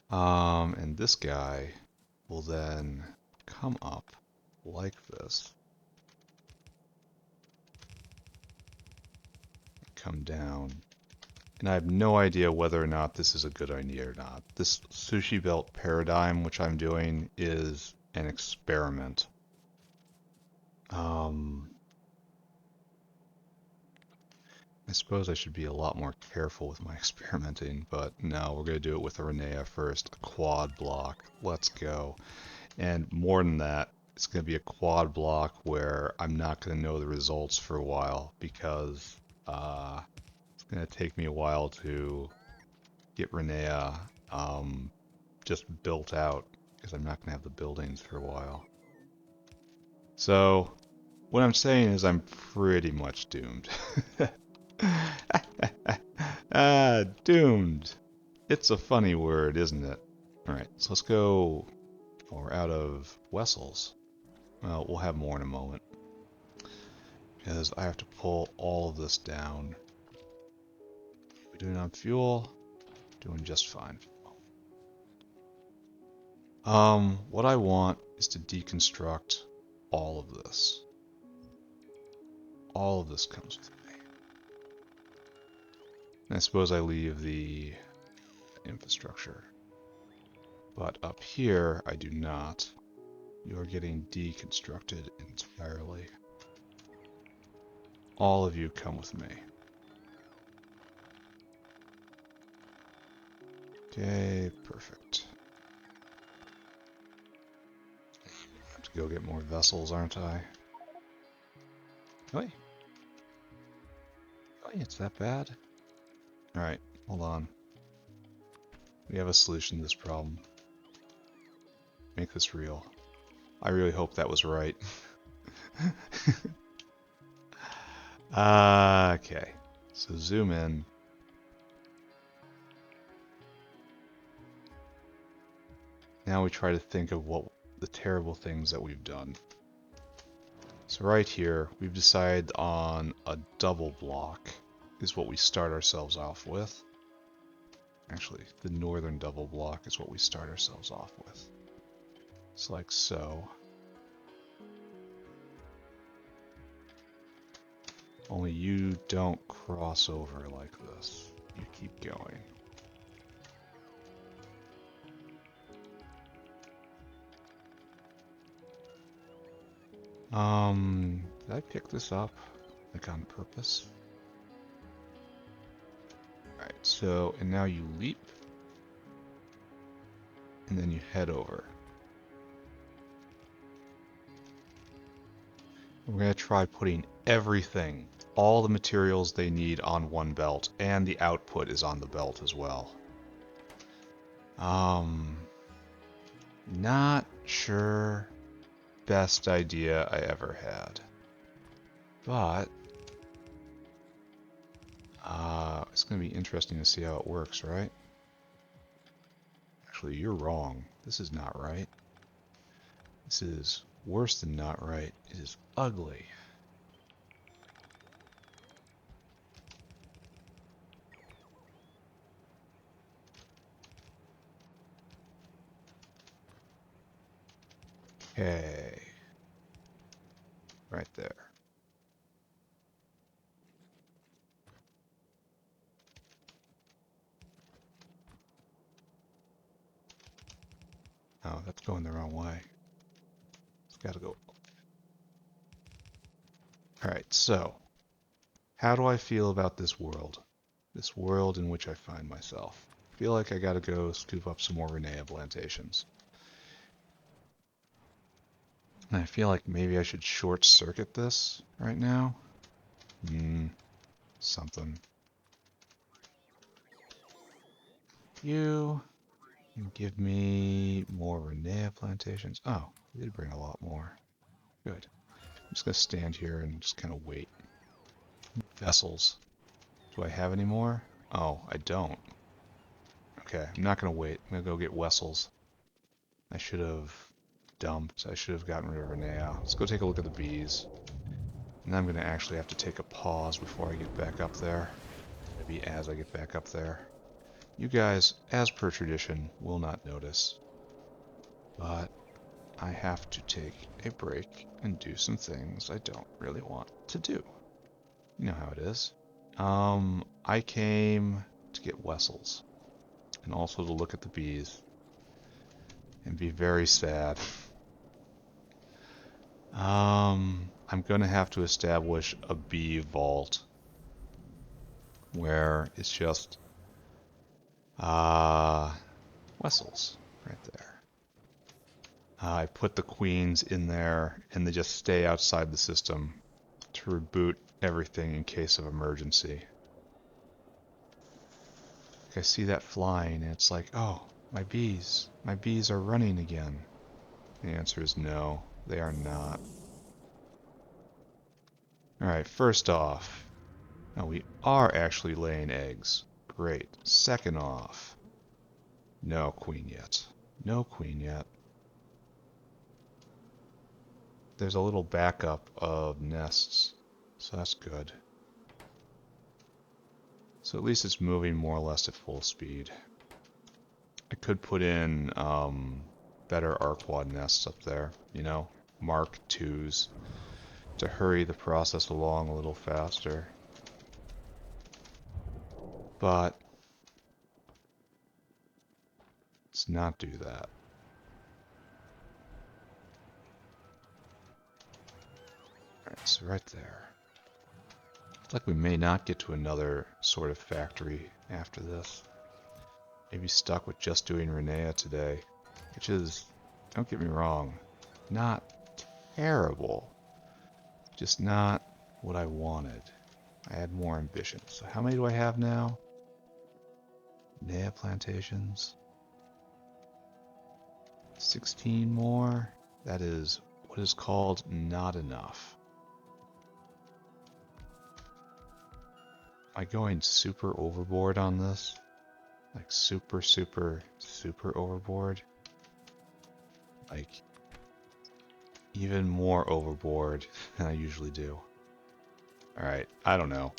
And this guy will then come up like this. Come down. And I have no idea whether or not this is a good idea or not. This sushi belt paradigm, which I'm doing, is an experiment. I suppose I should be a lot more careful with my experimenting, but no, we're going to do it with a Rennea first. A quad block. Let's go. And more than that, it's going to be a quad block where I'm not going to know the results for a while because it's going to take me a while to get Rennea just built out because I'm not going to have the buildings for a while. So what I'm saying is I'm pretty much doomed. Doomed. It's a funny word, isn't it? Alright, so let's go... Oh, we're out of vessels. Well, we'll have more in a moment. Because I have to pull all of this down. We're doing on fuel. Doing just fine. What I want is to deconstruct all of this. All of this comes with me. And I suppose I leave the infrastructure. But up here, I do not. You are getting deconstructed entirely. All of you come with me. Okay, perfect. I have to go get more vessels, aren't I? Oi. Oi, it's that bad? Alright, hold on. We have a solution to this problem. Make this real. I really hope that was right. Okay, so zoom in. Now we try to think of what the terrible things that we've done. So right here, we've decided on a double block is what we start ourselves off with. Actually, the northern double block is what we start ourselves off with. It's like so. Only you don't cross over like this. You keep going. Did I pick this up, like on purpose? Alright, so, and now you leap, and then you head over. We're going to try putting everything, all the materials they need on one belt, and the output is on the belt as well. Not sure best idea I ever had. But it's going to be interesting to see how it works, right? Actually, you're wrong. This is not right. This is worse than not right. It is ugly. Okay. Right there. Oh, that's going the wrong way. It's got to go. Alright, so how do I feel about this world? This world in which I find myself. I feel like I gotta go scoop up some more Rennea plantations. And I feel like maybe I should short circuit this right now. Something. You can give me more Rennea plantations. Oh, we did bring a lot more. Good. I'm just gonna stand here and just kind of wait. Vessels. Do I have any more? Oh, I don't. Okay, I'm not gonna wait. I'm gonna go get vessels. I should have dumped. I should have gotten rid of Rennea. Let's go take a look at the bees. And I'm gonna actually have to take a pause before I get back up there. Maybe as I get back up there. You guys, as per tradition, will not notice. But I have to take a break and do some things I don't really want to do. You know how it is. I came to get vessels. And also to look at the bees. And be very sad. I'm gonna have to establish a bee vault. Where it's just vessels right there. I put the queens in there and they just stay outside the system to reboot everything in case of emergency. I see that flying and it's like, oh, my bees are running again. The answer is no, they are not. Alright, first off, now we are actually laying eggs. Great. Second off, no queen yet. No queen yet. There's a little backup of nests, so that's good. So at least it's moving more or less at full speed. I could put in better arcwad nests up there, you know, Mark IIs, to hurry the process along a little faster. But let's not do that. Alright, so right there. Looks like we may not get to another sort of factory after this. Maybe stuck with just doing Rennea today, which is, don't get me wrong, not terrible. Just not what I wanted. I had more ambition. So how many do I have now? Rennea plantations. 16 more. That is what is called not enough. Am I going super overboard on this? Like super overboard? Like even more overboard than I usually do. Alright, I don't know.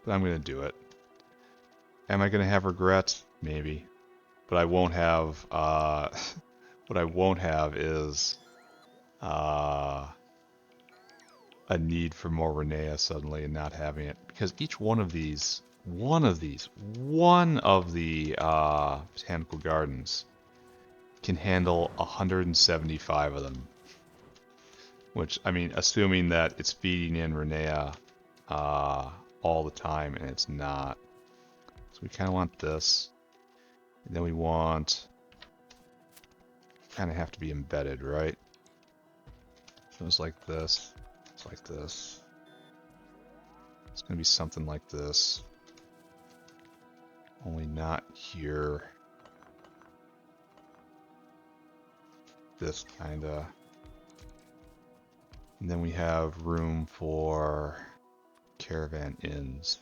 But I'm gonna do it. Am I gonna have regrets? Maybe. But I won't have, what I won't have is, a need for more Rennea suddenly and not having it. Because each one of the, botanical gardens can handle 175 of them. Which, I mean, assuming that it's feeding in Rennea, all the time, and it's not. So we kind of want this. And then we want kind of have to be embedded, right? So it's like this. It's like this. It's going to be something like this. Only not here. This kind of. And then we have room for caravan inns.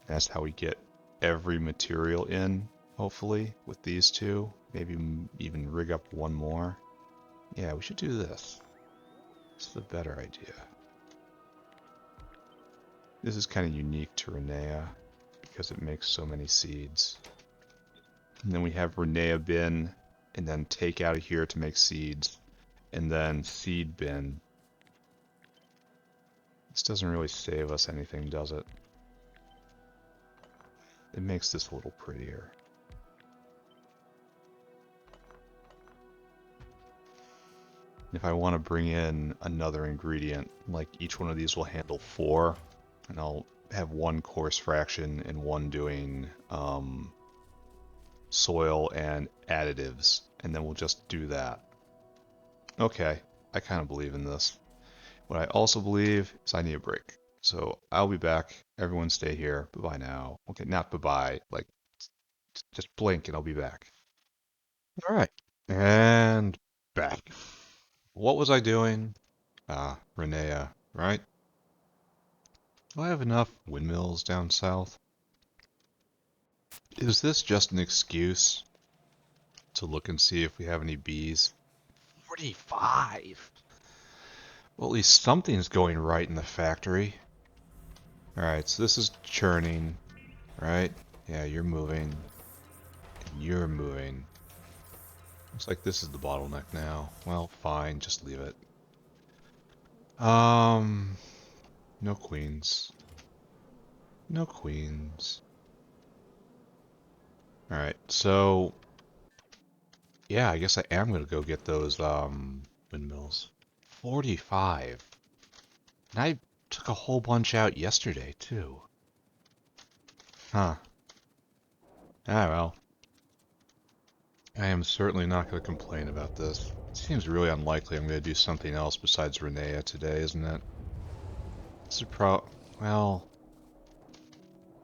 That's how we get every material in, hopefully, with these two. Maybe even rig up one more. Yeah, we should do this. This is a better idea. This is kind of unique to Rennea because it makes so many seeds. And then we have Rennea bin, and then take out of here to make seeds, and then seed bin. This doesn't really save us anything, does it? It makes this a little prettier. If I want to bring in another ingredient, like each one of these will handle 4, and I'll have one coarse fraction and one doing soil and additives, and then we'll just do that. Okay, I kind of believe in this. What I also believe is I need a break. So I'll be back. Everyone stay here. Bye-bye now. Okay, not bye-bye. Like, just blink and I'll be back. All right. And back. What was I doing? Rennea, right? Do I have enough windmills down south? Is this just an excuse to look and see if we have any bees? 45! Well, at least something's going right in the factory. Alright, so this is churning, right? Yeah, you're moving. And you're moving. Looks like this is the bottleneck now. Well, fine, just leave it. No queens. No queens. Alright, so yeah, I guess I am gonna go get those windmills. 45. And I took a whole bunch out yesterday too. Huh. Ah well. I am certainly not gonna complain about this. It seems really unlikely I'm gonna do something else besides Rennea today, isn't it? This is well,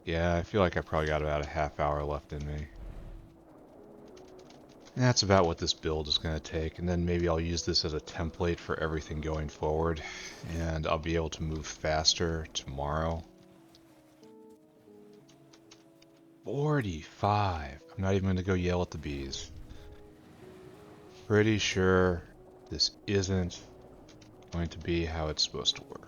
yeah, I feel like I probably got about a half hour left in me. And that's about what this build is going to take, and then maybe I'll use this as a template for everything going forward, and I'll be able to move faster tomorrow. 45! I'm not even going to go yell at the bees. Pretty sure this isn't going to be how it's supposed to work.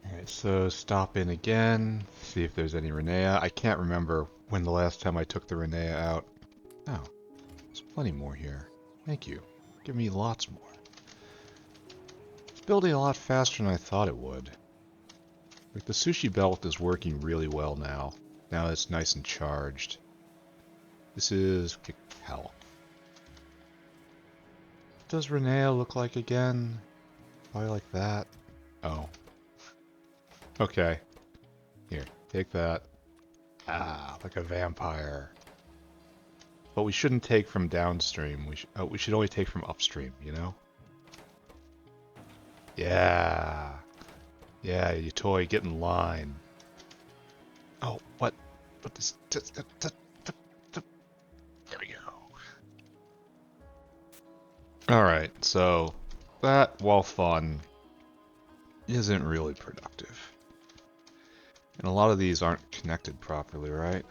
Alright, so stop in again, see if there's any Rennea. I can't remember when the last time I took the Rennea out. Oh, there's plenty more here. Thank you. Give me lots more. It's building a lot faster than I thought it would. Like the sushi belt is working really well now. Now it's nice and charged. This is cacao. What does Rennea look like again? Probably like that. Oh. Okay. Here, take that. Ah, like a vampire. But we shouldn't take from downstream. We should only take from upstream, you know? Yeah. Yeah, you toy, get in line. Oh, what? What this? There we go. Alright, so that, while fun, isn't really productive. And a lot of these aren't connected properly, right?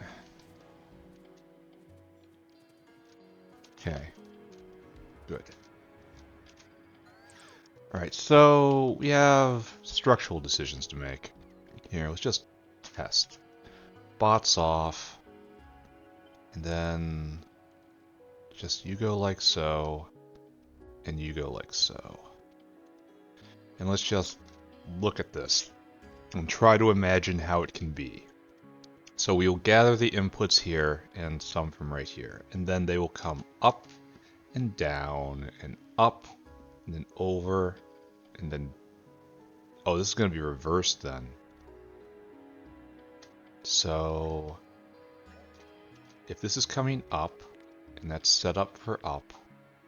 Okay. Good. Alright, so we have structural decisions to make. Here, let's just test. Bots off. And then just you go like so. And you go like so. And let's just look at this and try to imagine how it can be. So we will gather the inputs here and some from right here. And then they will come up and down and up and then over and then... Oh, this is going to be reversed then. So if this is coming up, and that's set up for up,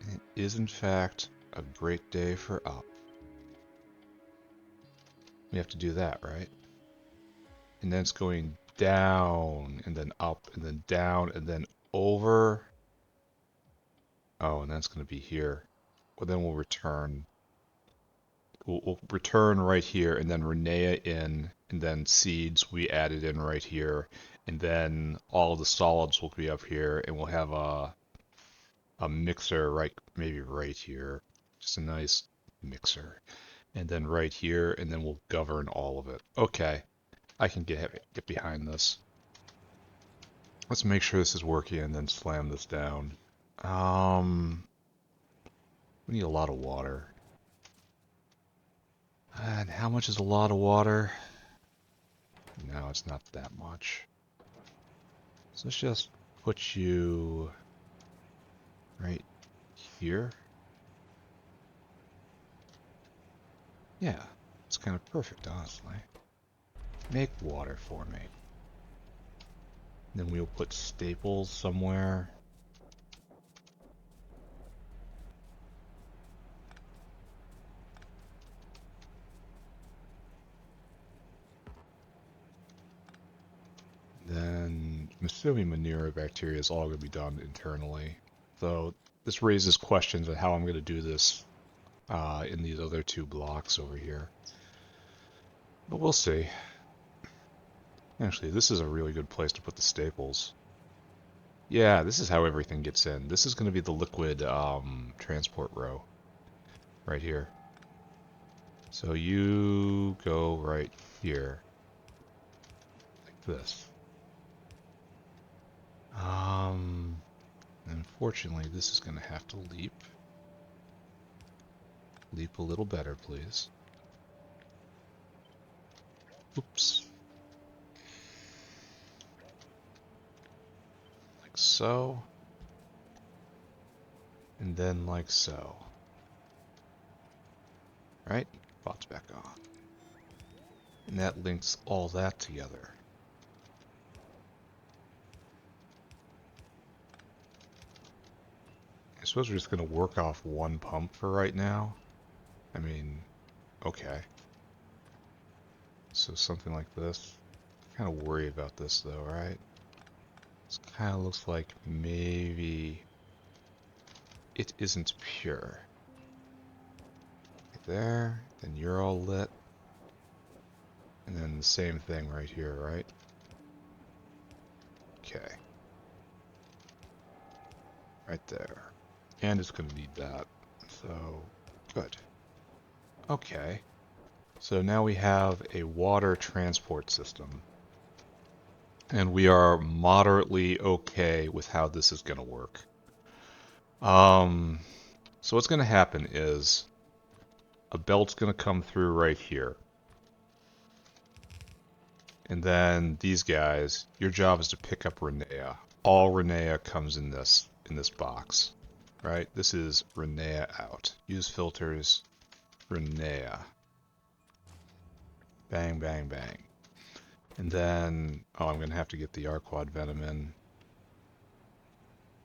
and it is in fact a great day for up, we have to do that, right? And then it's going down, and then up, and then down, and then over. Oh, and that's going to be here. Well, then we'll return. We'll return right here, and then Rennea in, and then seeds we added in right here, and then all of the solids will be up here, and we'll have a mixer right, maybe right here, just a nice mixer, and then right here, and then we'll govern all of it. Okay, I can get behind this. Let's make sure this is working, and then slam this down. We need a lot of water. And how much is a lot of water? No, it's not that much. So let's just put you right here. Yeah, it's kind of perfect, honestly. Make water for me. Then we'll put staples somewhere. Then I'm assuming manure bacteria is all going to be done internally. So this raises questions on how I'm going to do this in these other two blocks over here. But we'll see. Actually, this is a really good place to put the staples. Yeah, this is how everything gets in. This is going to be the liquid transport row right here. So you go right here, like this. Unfortunately, this is going to have to leap. Leap a little better, please. Oops. Like so. And then like so. Right? Bot's back on. And that links all that together. I suppose we're just going to work off one pump for right now. I mean, okay. So something like this. Kind of worry about this though, right? This kind of looks like maybe it isn't pure. Right there, then you're all lit. And then the same thing right here, right? Okay. Right there. And it's going to need that. So, good. Okay. So now we have a water transport system. And we are moderately okay with how this is going to work. So what's going to happen is a belt's going to come through right here. And then these guys, your job is to pick up Rennea. All Rennea comes in this box. Right? This is Rennea out. Use filters, Rennea. Bang, bang, bang. And then, oh, I'm going to have to get the Arquad Venom in.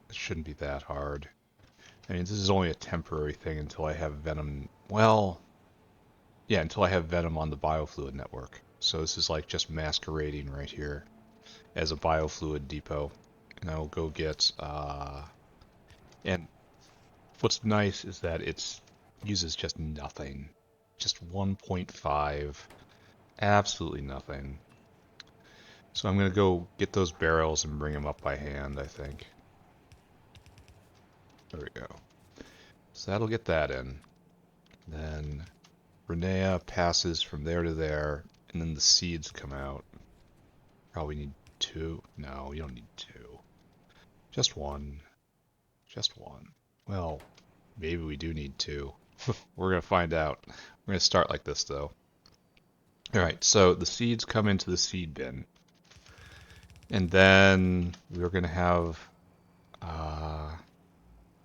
It shouldn't be that hard. I mean, this is only a temporary thing until I have Venom. Well, yeah, until I have Venom on the biofluid network. So this is like just masquerading right here as a biofluid depot. And I will go get, and what's nice is that it uses just nothing. Just 1.5. Absolutely nothing. So I'm going to go get those barrels and bring them up by hand, I think. There we go. So that'll get that in. Then Rennea passes from there to there, and then the seeds come out. Probably need 2. No, you don't need 2. Just 1. Just 1. Well, maybe we do need 2. We're going to find out. We're going to start like this, though. Alright, so the seeds come into the seed bin. And then we're going to have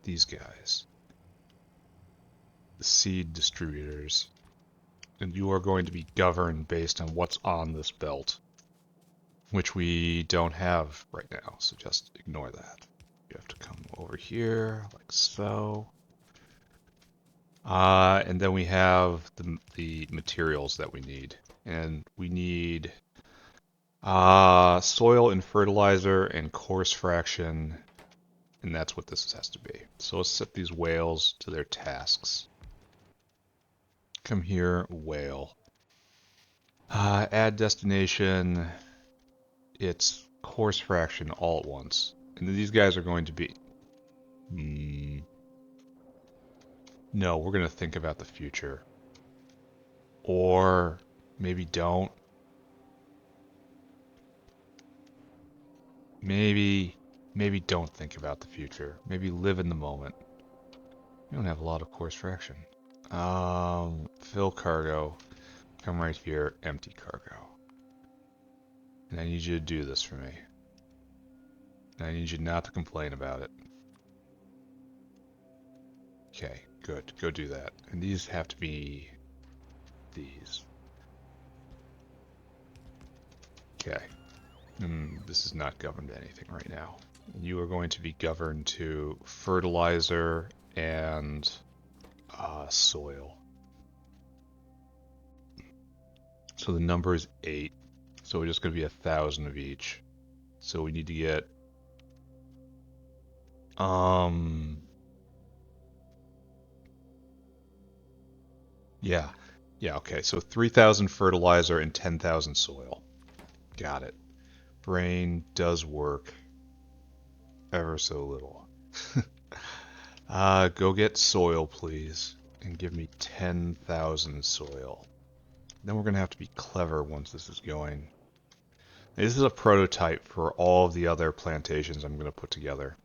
these guys. The seed distributors. And you are going to be governed based on what's on this belt. which we don't have right now, so just ignore that. You have to come over here, like so. And then we have the materials that we need. And we need soil and fertilizer and coarse fraction, and that's what this has to be. So let's set these whales to their tasks. Come here, whale. Add destination. It's coarse fraction all at once. And these guys are going to be... no, we're going to think about the future. Or maybe don't. Maybe don't think about the future. Maybe live in the moment. We don't have a lot of coarse fraction. Fill cargo. Come right here, empty cargo. And I need you to do this for me. And I need you not to complain about it. Okay, good. Go do that. And these have to be these. Okay. This is not governed to anything right now. You are going to be governed to fertilizer and soil. So the number is 8. So we're just going to be 1,000 of each. So we need to get yeah, okay. So 3,000 fertilizer and 10,000 soil. Got it. Brain does work ever so little. Go get soil, please, and give me 10,000 soil. Then we're going to have to be clever once this is going. This is a prototype for all of the other plantations I'm going to put together.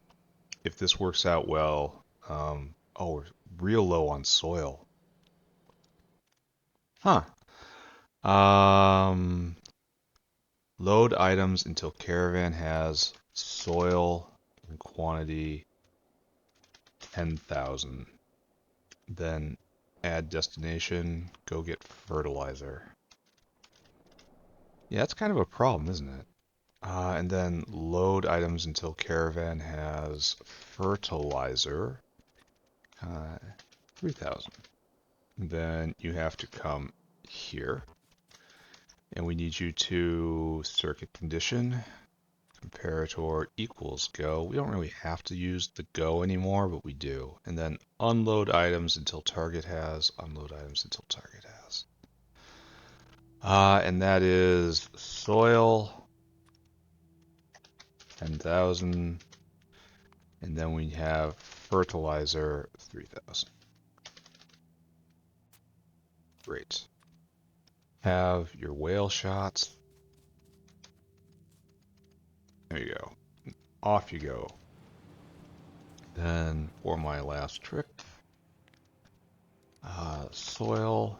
If this works out well, oh, we're real low on soil. Huh. Load items until caravan has soil in quantity 10,000. Then add destination, go get fertilizer. Yeah, that's kind of a problem, isn't it? And then load items until caravan has fertilizer 3,000. Then you have to come here. And we need you to circuit condition, comparator equals go. We don't really have to use the go anymore, but we do. And then unload items until target has, unload items until target has. And that is soil, 10,000. And then we have fertilizer, 3,000. Great. Have your whale shots. There you go. Off you go. Then for my last trick, soil.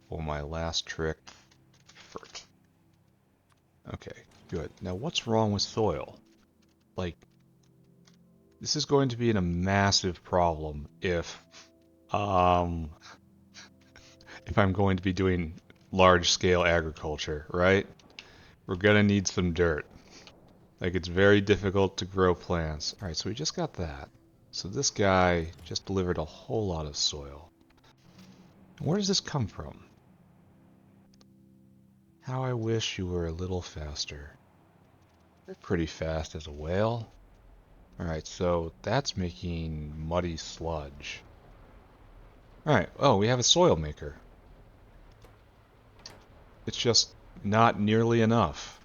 For my last trick, fert. Okay, good. Now what's wrong with soil? Like, this is going to be a massive problem if I'm going to be doing large-scale agriculture, right? We're gonna need some dirt. Like, it's very difficult to grow plants. Alright, so we just got that. So this guy just delivered a whole lot of soil. Where does this come from? How I wish you were a little faster. You're pretty fast as a whale. Alright, so that's making muddy sludge. Alright, oh, we have a soil maker. It's just not nearly enough.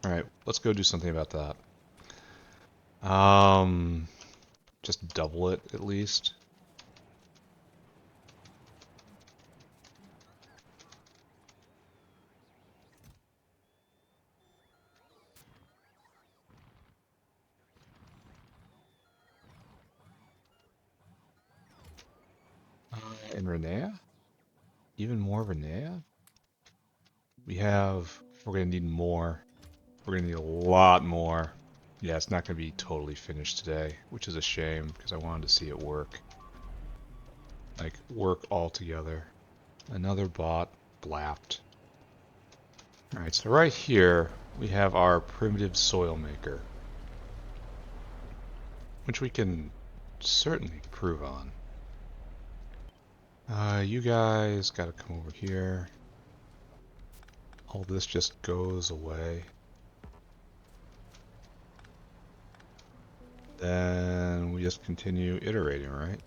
Alright, let's go do something about that. Just double it at least. And Rennea? Even more Rennea? We're gonna need more. We're gonna need a lot more. Yeah, it's not gonna be totally finished today, which is a shame because I wanted to see it work. Like, work all together. Another bot blapped. Alright, so right here we have our primitive soil maker, which we can certainly improve on. You guys gotta come over here. All this just goes away. Then we just continue iterating, right?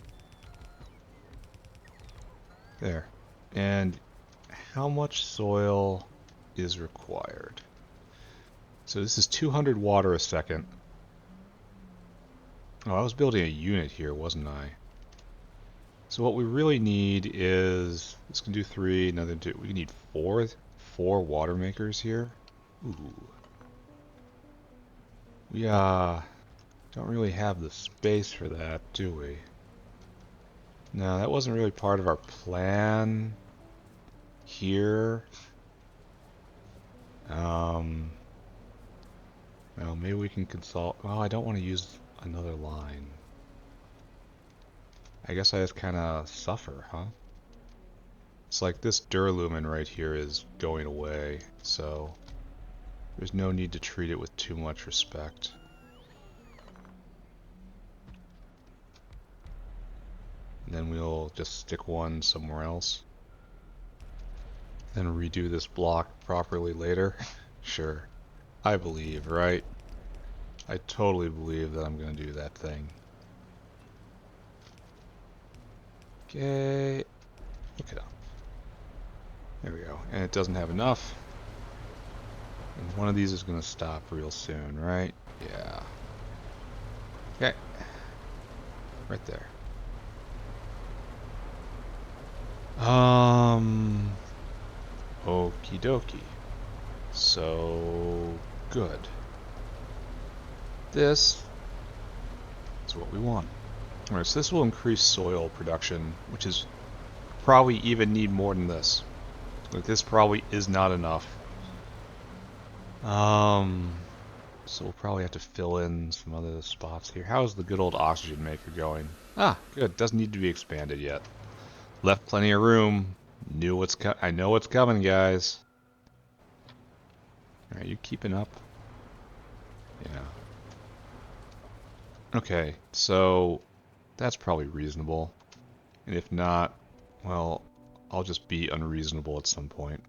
There. And how much soil is required? So this is 200 water a second. Oh, I was building a unit here, wasn't I? So what we really need is, this can do 3, another 2, we need 4 water makers here. Ooh. We don't really have the space for that, do we? No, that wasn't really part of our plan here. Well, maybe we can consult. Well, I don't want to use another line. I guess I just kind of suffer, huh? It's like this Duralumin right here is going away, so there's no need to treat it with too much respect. And then we'll just stick one somewhere else. Then redo this block properly later. Sure. I believe, right? I totally believe that I'm going to do that thing. Okay. Look it up. There we go. And it doesn't have enough. And one of these is going to stop real soon, right? Yeah. Okay. Right there. Okie dokie. So good. This is what we want. Alright, so this will increase soil production, which is probably even need more than this. Like, this probably is not enough. So we'll probably have to fill in some other spots here. How's the good old oxygen maker going? Ah, good. Doesn't need to be expanded yet. Left plenty of room. I know what's coming, guys. Are you keeping up? Yeah. Okay, so that's probably reasonable. And if not, well, I'll just be unreasonable at some point.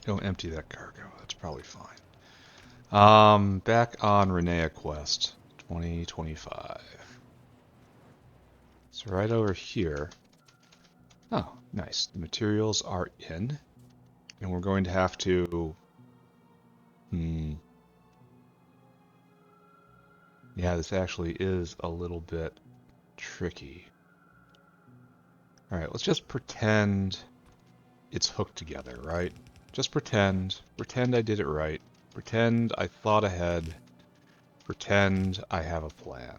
Don't empty that cargo. That's probably fine. Back on Rennea quest 2025. So right over here. Oh, nice. The materials are in, and we're going to have to. Yeah, this actually is a little bit tricky. All right, let's just pretend it's hooked together, right? Just pretend. Pretend I did it right. Pretend I thought ahead. Pretend I have a plan.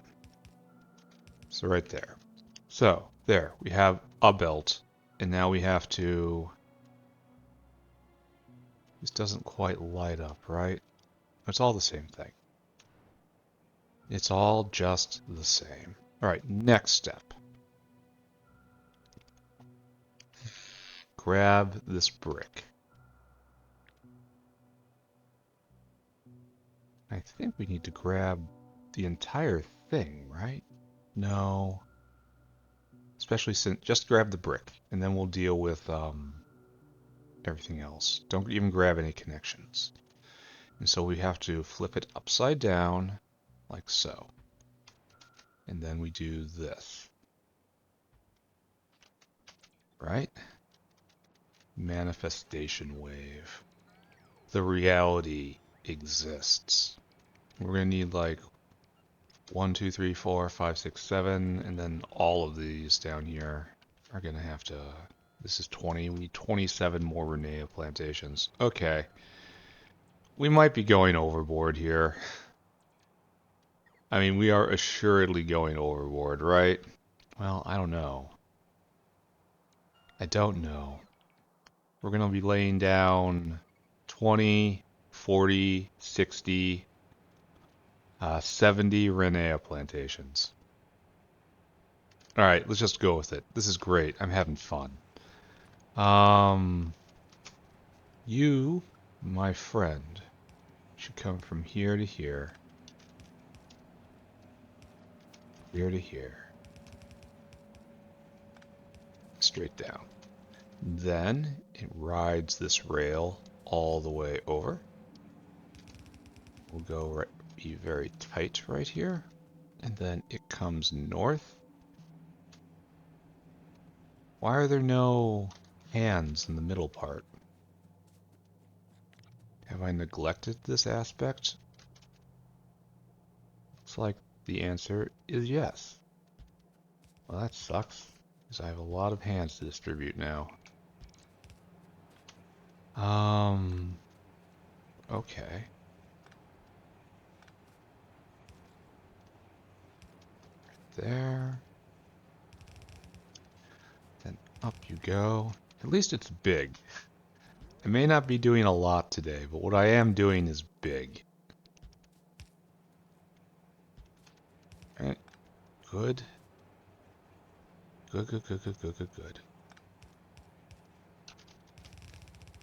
So right there. So, there, we have a belt, and now we have to... This doesn't quite light up, right? It's all the same thing. It's all just the same. Alright, next step. Grab this brick. I think we need to grab the entire thing, right? No. Especially since... Just grab the brick, and then we'll deal with everything else. Don't even grab any connections. And so we have to flip it upside down, like so. And then we do this. Right? Manifestation wave. The reality exists. We're going to need like 1, 2, 3, 4, 5, 6, 7, and then all of these down here are going to have to... This is 20. We need 27 more Rennea plantations. Okay. We might be going overboard here. I mean, we are assuredly going overboard, right? Well, I don't know. I don't know. We're going to be laying down 20, 40, 60, 70 Rennea plantations. Alright, let's just go with it. This is great. I'm having fun. You, my friend, should come from here to here, here to here, straight down. Then it rides this rail all the way over. We'll go right, be very tight right here, and then it comes north. Why are there no hands in the middle part? Have I neglected this aspect? Looks like the answer is yes. Well, that sucks, because I have a lot of hands to distribute now. Okay. There. Then up you go. At least it's big. I may not be doing a lot today, but what I am doing is big. Alright. Good. Good, good, good, good, good, good, good.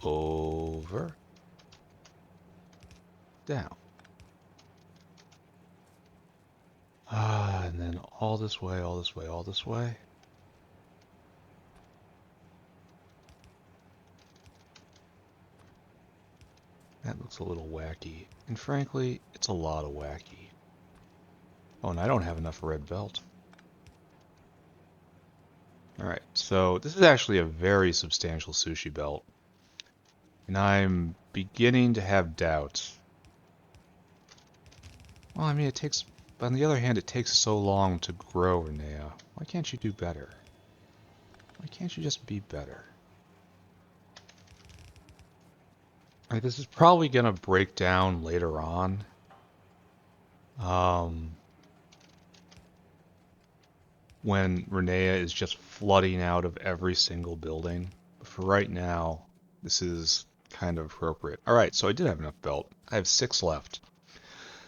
Over. Down. And then all this way, all this way, all this way. That looks a little wacky. And frankly, it's a lot of wacky. Oh, and I don't have enough red belt. Alright, so this is actually a very substantial sushi belt. And I'm beginning to have doubts. Well, I mean, it takes... But on the other hand, it takes so long to grow, Rennea. Why can't you do better? Why can't you just be better? Alright, this is probably going to break down later on. When Rennea is just flooding out of every single building. But for right now, this is kind of appropriate. Alright, so I did have enough belt. I have 6 left.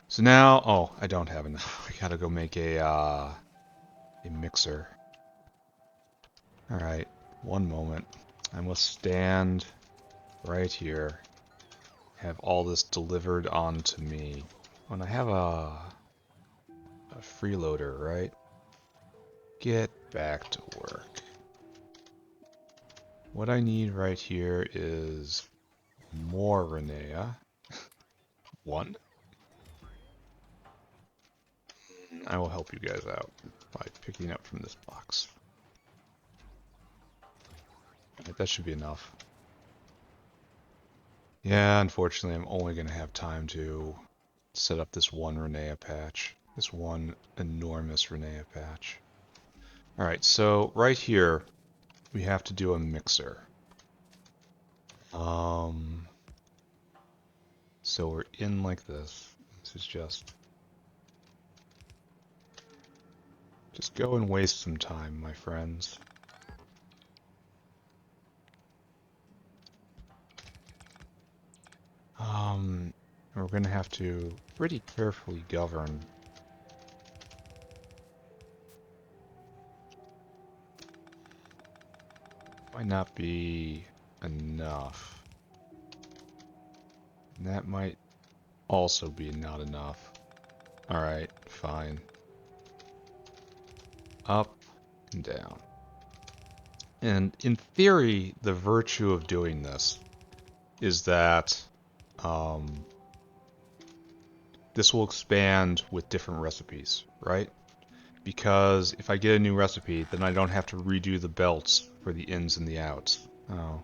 So now, oh, I don't have enough. I gotta go make a mixer. Alright, one moment. I must stand right here. Have all this delivered onto me. When I have a freeloader, right? Get back to work. What I need right here is more Rennea. 1. I will help you guys out by picking up from this box. Right, that should be enough. Yeah, unfortunately, I'm only going to have time to set up this one Rennea patch. This one enormous Rennea patch. Alright, so right here, we have to do a mixer. So we're in like this. This is just go and waste some time, my friends. We're gonna have to pretty carefully govern. Might not be enough. And that might also be not enough. Alright, fine. Up and down. And in theory, the virtue of doing this is that this will expand with different recipes, right? Because if I get a new recipe, then I don't have to redo the belts for the ins and the outs. Oh,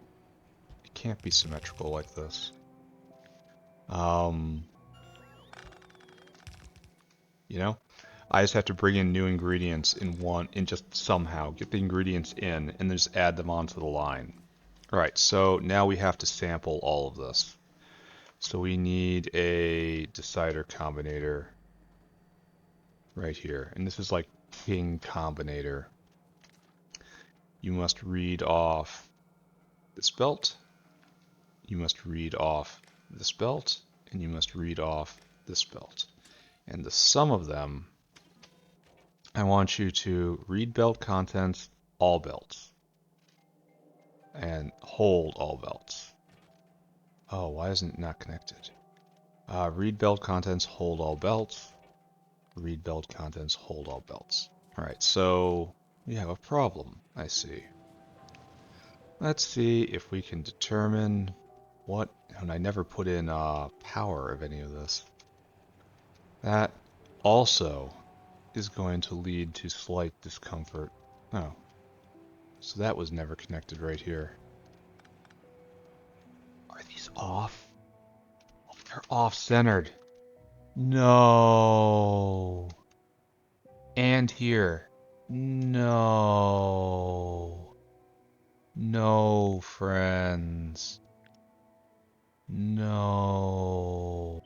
it can't be symmetrical like this. You know, I just have to bring in new ingredients and just somehow get the ingredients in and then just add them onto the line. All right, so now we have to sample all of this. So we need a decider combinator right here, and this is like king combinator. You must read off this belt, you must read off this belt, and you must read off this belt. And the sum of them, I want you to read belt contents, all belts, and hold all belts. Oh, why isn't it not connected? Read belt contents, hold all belts. Read belt contents, hold all belts. Alright, so we have a problem, I see. Let's see if we can determine what, and I never put in power of any of this. That also is going to lead to slight discomfort. Oh, so that was never connected right here. Are these off? Oh, they're off-centered. No. And here. No. No, friends. No.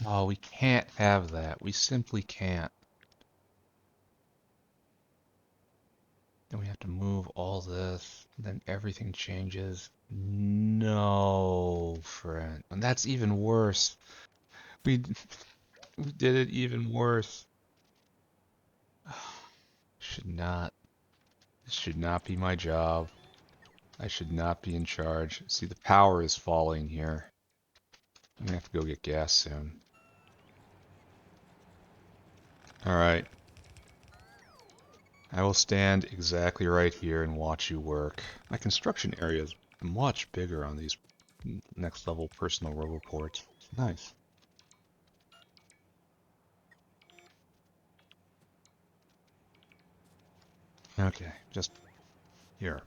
Oh, we can't have that. We simply can't. Then we have to move all this. Then everything changes. No, friend. And that's even worse. We, we did it even worse. Should not. This should not be my job. I should not be in charge. See, the power is falling here. I'm gonna have to go get gas soon. Alright. I will stand exactly right here and watch you work. My construction area is much bigger on these next level personal roboports. It's nice. Okay, just here.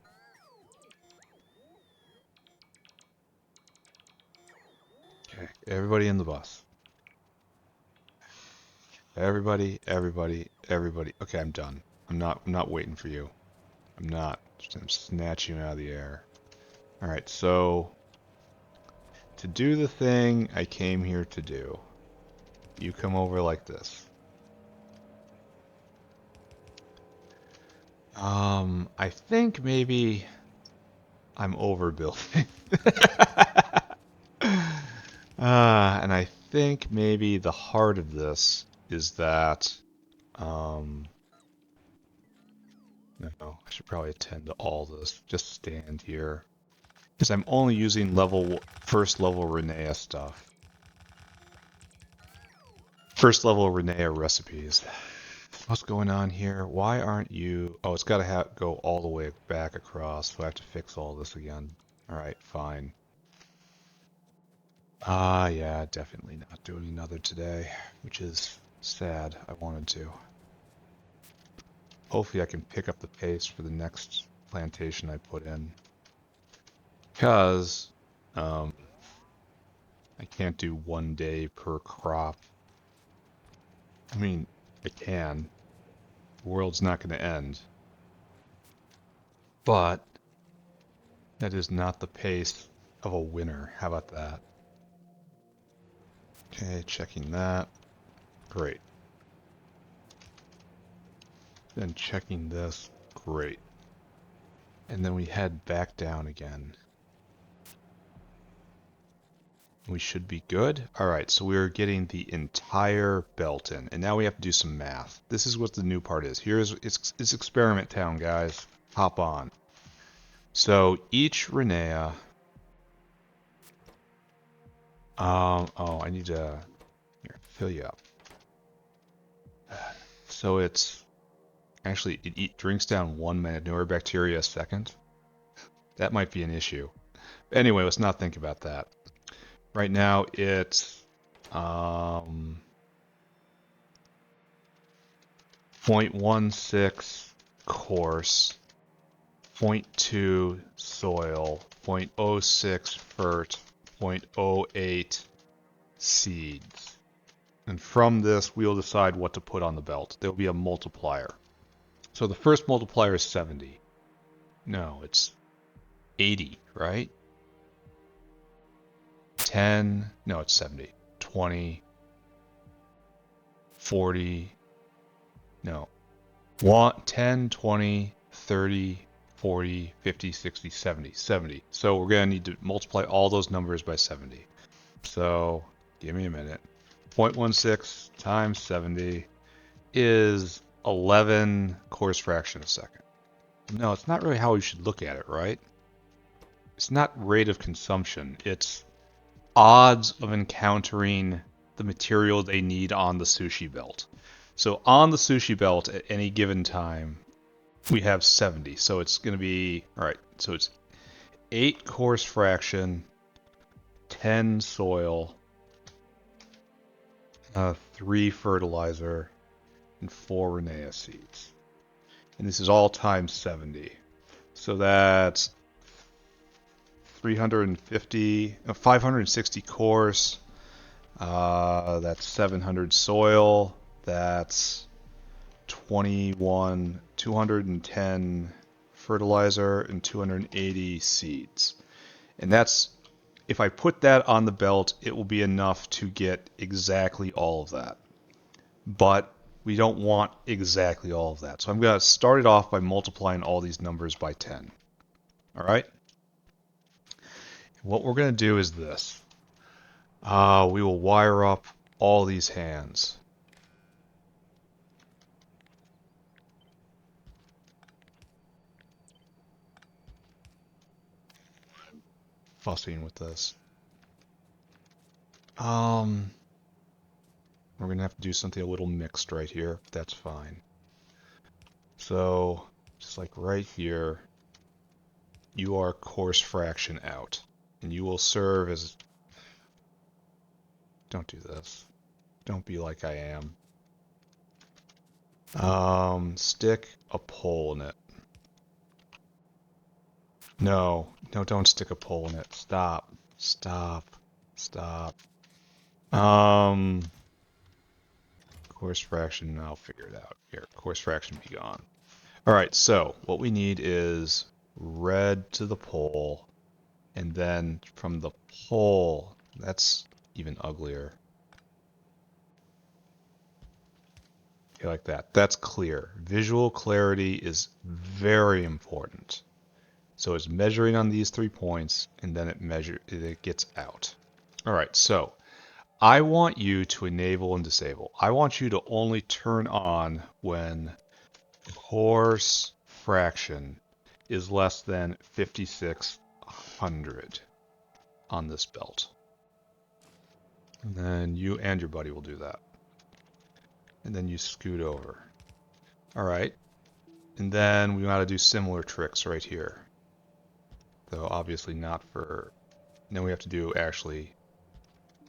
Okay, everybody in the bus. Everybody. Okay, I'm done. I'm not waiting for you. I'm not. I'm snatching you out of the air. Alright, so to do the thing I came here to do, you come over like this. I think maybe I'm overbuilding. And I think maybe the heart of this is that, no, I should probably attend to all this. Just stand here. Because I'm only using first level Rennea stuff. First level Rennea recipes. What's going on here? Why aren't you... Oh, it's got to go all the way back across, so I have to fix all this again. Alright, fine. Yeah, definitely not doing another today, which is sad. I wanted to. Hopefully I can pick up the pace for the next plantation I put in. Because, I can't do 1 day per crop. I mean, I can. The world's not going to end. But, that is not the pace of a winner. How about that? Okay, checking that. Great. Then checking this. Great. And then we head back down again. We should be good. Alright, so we're getting the entire belt in. And now we have to do some math. This is what the new part is. It's experiment town, guys. Hop on. So each Rennea... oh, I need to... Here, fill you up. So it's... Actually, it drinks down 1 manure bacteria a second. That might be an issue. Anyway, let's not think about that. Right now, it's... 0.16 coarse, 0.2 soil, 0.06 fert, 0.08 seeds. And from this, we'll decide what to put on the belt. There will be a multiplier. So the first multiplier is 70. No, it's 80, right? 10, no, it's 70. 20, 40, no. 10, 20, 30, 40, 50, 60, 70. 70. So we're going to need to multiply all those numbers by 70. So give me a minute. 0.16 times 70 is 11 coarse fraction a second. No, it's not really how we should look at it, right? it's not rate of consumption, it's odds of encountering the material they need on the sushi belt. So on the sushi belt at any given time, we have 70. So it's going to be, all right, so it's 8 coarse fraction, 10 soil, 3 fertilizer, and 4 Rennea seeds. And this is all times 70. So that's 350, 560 coarse. That's 700 soil. That's 210 fertilizer and 280 seeds. And that's, if I put that on the belt, it will be enough to get exactly all of that. But we don't want exactly all of that. So I'm going to start it off by multiplying all these numbers by 10. All right? What we're going to do is this. We will wire up all these hands. Fussing with this. We're going to have to do something a little mixed right here. That's fine. So, just like right here, you are coarse fraction out. And you will serve as... Don't do this. Don't be like I am. Stick a pole in it. No, don't stick a pole in it. Stop. Coarse fraction, I'll figure it out. Here, coarse fraction be gone. Alright, so what we need is red to the pole, and then from the pole, that's even uglier. Okay, like that. That's clear. Visual clarity is very important. So it's measuring on these 3 points, and then it gets out. Alright, so I want you to enable and disable. I want you to only turn on when coarse fraction is less than 5,600 on this belt. And then you and your buddy will do that. And then you scoot over. Alright. And then we want to do similar tricks right here. Though obviously not for... Then we have to do actually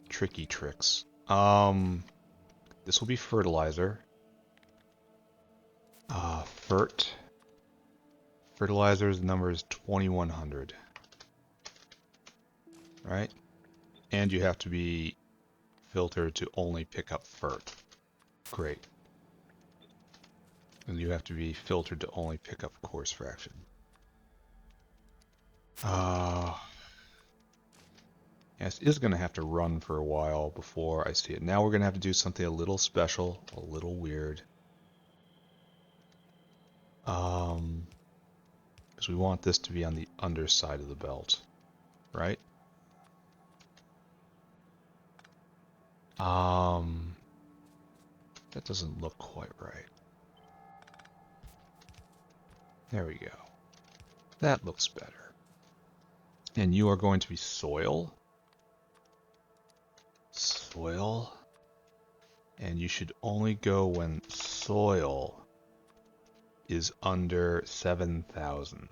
tricky tricks. This will be fertilizer. Fertilizer's number is 2100. Right? And you have to be filtered to only pick up fert. Great. And you have to be filtered to only pick up coarse fraction. Yes, it is going to have to run for a while before I see it. Now we're going to have to do something a little special, a little weird. Because we want this to be on the underside of the belt, right? That doesn't look quite right. There we go. That looks better. And you are going to be soil. Soil. And you should only go when soil is under 7,000.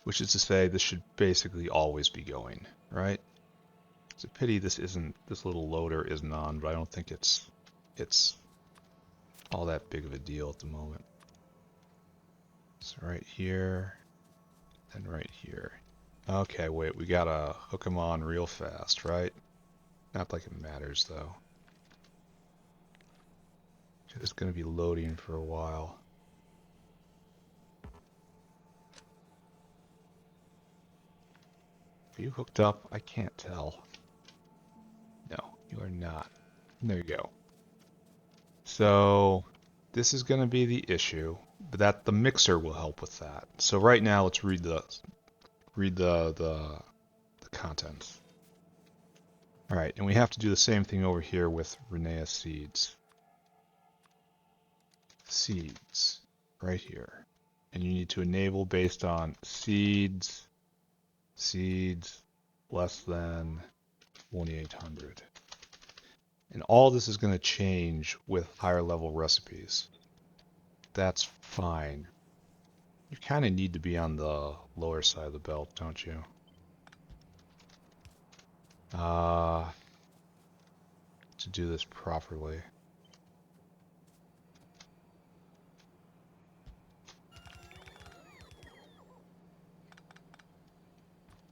Which is to say, this should basically always be going, right? It's a pity this little loader isn't on, but I don't think it's all that big of a deal at the moment. So right here, and right here. Okay, wait, we gotta hook them on real fast, right? Not like it matters, though. It's gonna be loading for a while. Are you hooked up? I can't tell. No, you are not. There you go. So this is going to be the issue, but that the mixer will help with that. So right now, let's read the contents. All right, and we have to do the same thing over here with Rennea seeds. Seeds, right here. and you need to enable based on seeds less than 2800. And all this is going to change with higher level recipes. That's fine. You kind of need to be on the lower side of the belt, don't you? To do this properly.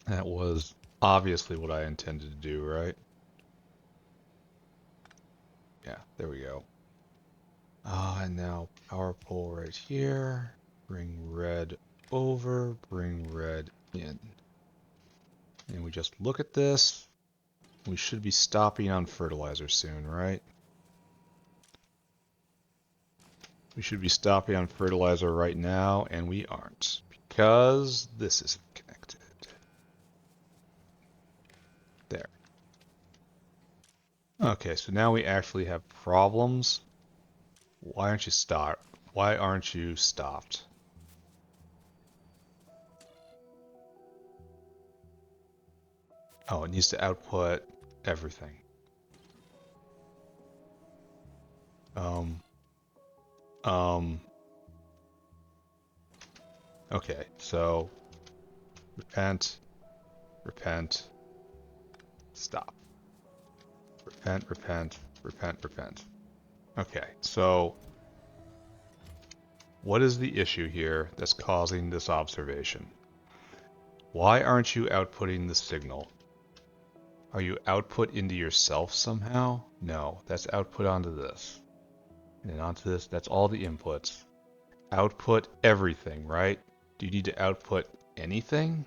That was obviously what I intended to do, right? Yeah, there we go. And now power pole right here. Bring red over, bring red in. And we just look at this. We should be stopping on fertilizer soon, right? We should be stopping on fertilizer right now, and we aren't, because this isn't connected. There. Okay, so now we actually have problems. Why aren't you stopped? Why aren't you stopped? Oh, it needs to output everything. Um, okay, so repent, repent, stop. Repent, repent, repent, repent. Okay, so what is the issue here that's causing this observation? Why aren't you outputting the signal? Are you output into yourself somehow? No, that's output onto this. And then onto this, that's all the inputs. Output everything, right? Do you need to output anything?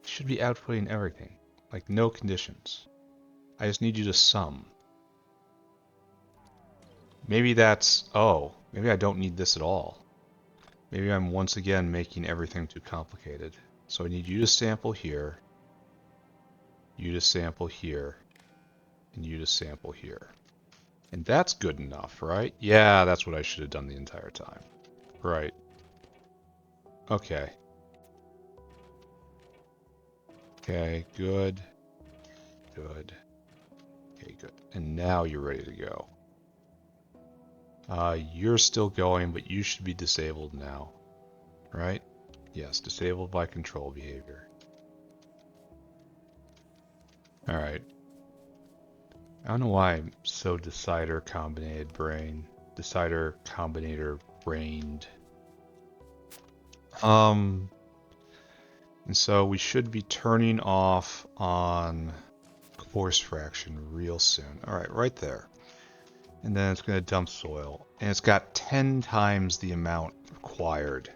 You should be outputting everything. Like no conditions. I just need you to sum. Maybe that's, oh, maybe I don't need this at all. Maybe I'm once again making everything too complicated. So I need you to sample here, you to sample here, and you to sample here. And that's good enough, right? Yeah, that's what I should have done the entire time. Right. Okay. Okay, good. Good. Okay, good. And now you're ready to go. You're still going, but you should be disabled now. Right? Yes, disabled by control behavior. Alright. I don't know why I'm so decider combinator brained. And so we should be turning off on coarse fraction real soon. Alright, right there. And then it's going to dump soil. And it's got 10 times the amount required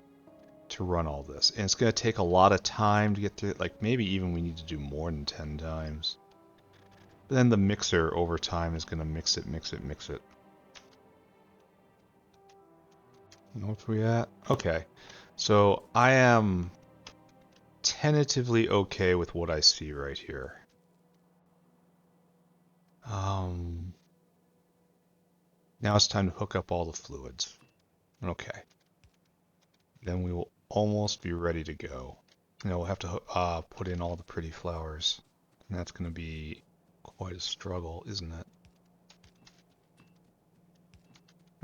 to run all this. And it's going to take a lot of time to get through it. Like maybe even we need to do more than 10 times. But then the mixer over time is going to mix it, mix it, mix it. Where we at? Okay. So I am tentatively okay with what I see right here. Now it's time to hook up all the fluids. Okay. Then we will almost be ready to go. We'll have to put in all the pretty flowers. And that's going to be quite a struggle, isn't it?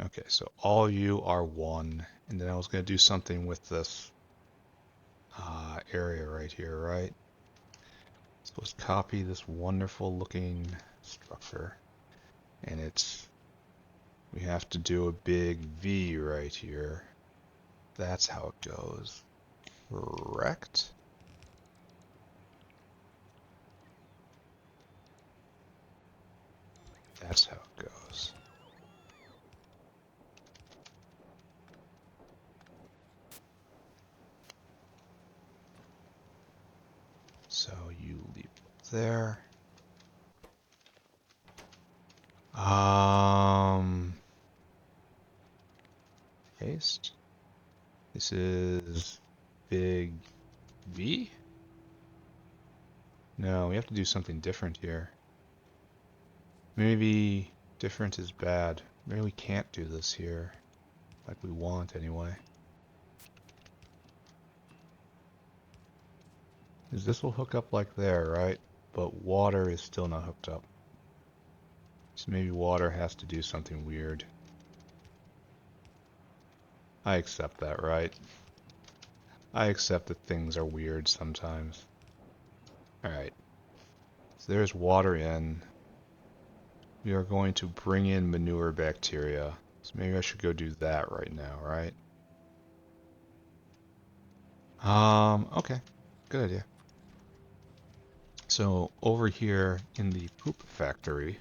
Okay, so all of you are one. And then I was going to do something with this area right here, right? So let's copy this wonderful looking structure. And we have to do a big V right here. That's how it goes. Correct? That's how it goes. So you leave it there. Paste. This is big V? No, we have to do something different here. Maybe different is bad. Maybe we can't do this here. like we want anyway. Is this will hook up like there, right? But water is still not hooked up. So maybe water has to do something weird. I accept that, right? I accept that things are weird sometimes. Alright, so there's water in. We are going to bring in manure bacteria. So maybe I should go do that right now, right? Okay. Good idea. So over here in the poop factory,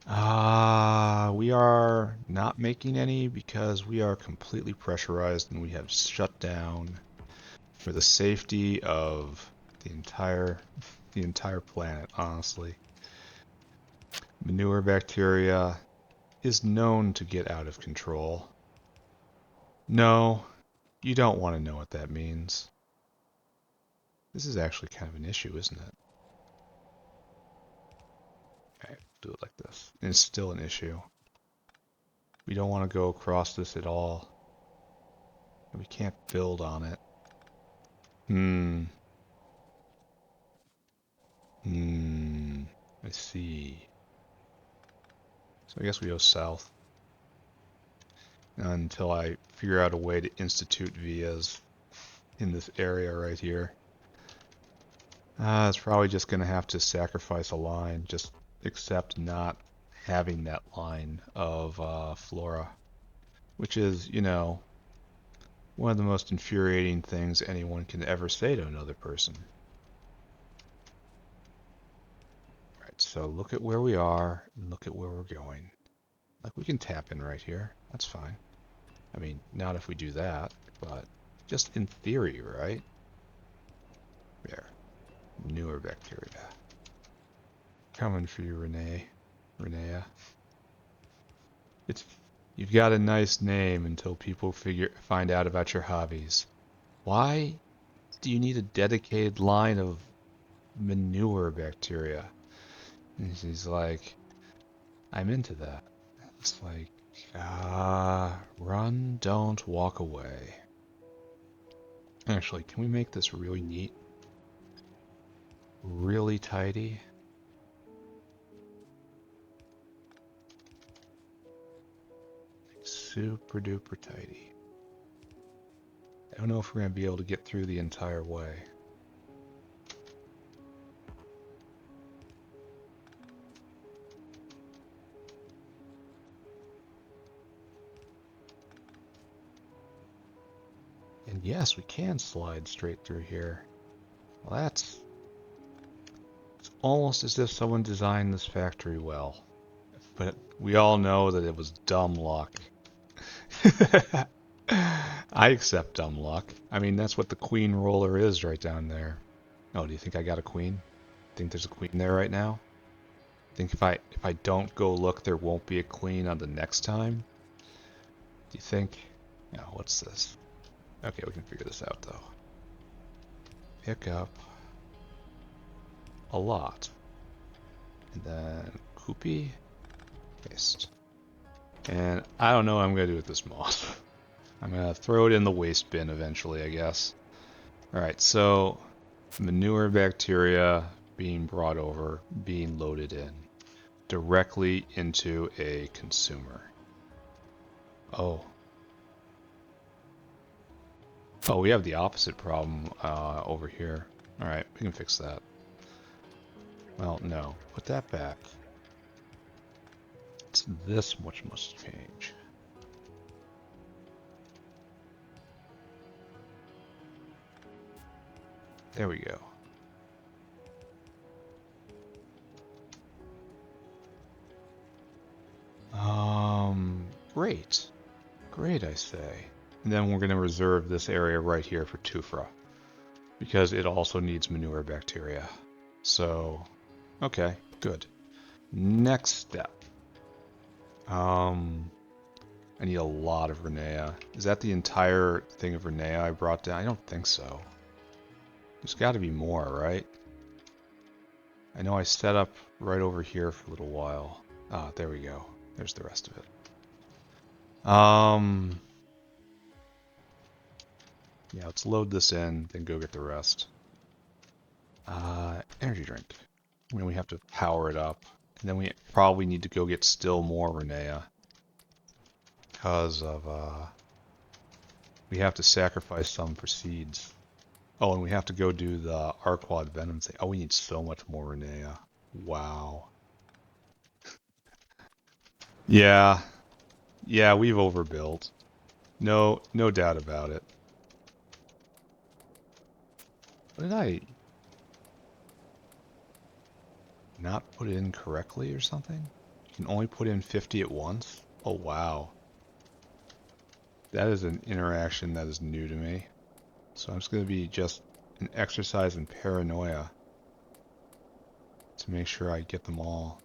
we are not making any because we are completely pressurized and we have shut down for the safety of the entire planet, honestly. Manure bacteria is known to get out of control. No, you don't want to know what that means. This is actually kind of an issue, isn't it? Okay, do it like this. And it's still an issue. We don't want to go across this at all. We can't build on it. I see. So I guess we go south until I figure out a way to institute vias in this area right here. It's probably just going to have to sacrifice a line, just accept not having that line of flora, which is, you know, one of the most infuriating things anyone can ever say to another person. Right, so look at where we are and look at where we're going. Like, we can tap in right here. That's fine. I mean, not if we do that, but just in theory, right? There. Newer bacteria. Coming for you, Rennea. You've got a nice name until people find out about your hobbies. Why do you need a dedicated line of manure bacteria? And she's like, I'm into that. It's like, run, don't walk away. Actually, can we make this really neat? Really tidy? Super duper tidy. I don't know if we're going to be able to get through the entire way. And yes, we can slide straight through here. Well, it's almost as if someone designed this factory well. But we all know that it was dumb luck. I accept dumb luck. I mean, that's what the queen roller is right down there. Oh, do you think I got a queen? Think there's a queen there right now? Think if I don't go look, there won't be a queen on the next time? Do you think? No, what's this? Okay, we can figure this out though. Pick up a lot. And then Koopy, paste. And I don't know what I'm going to do with this moss. I'm going to throw it in the waste bin eventually, I guess. Alright, so manure bacteria being brought over, being loaded in directly into a consumer. Oh. Oh, we have the opposite problem over here. Alright, we can fix that. Well, no. Put that back. It's this much must change. There we go. Great. Great, I say. And then we're going to reserve this area right here for Tufra, because it also needs manure bacteria. So, okay, good. Next step. I need a lot of Rennea. Is that the entire thing of Rennea I brought down? I don't think so. There's got to be more, right? I know I set up right over here for a little while. Ah, there we go. There's the rest of it. Yeah, let's load this in, then go get the rest. Energy drink. I mean, we have to power it up. And then we probably need to go get still more Rennea. Because of, we have to sacrifice some for seeds. Oh, and we have to go do the Arquad Venom thing. Oh, we need so much more Rennea. Wow. Yeah. Yeah, we've overbuilt. No doubt about it. What did I not put in correctly or something? You can only put in 50 at once? Oh, wow. That is an interaction that is new to me. So I'm just going to be just an exercise in paranoia to make sure I get them all.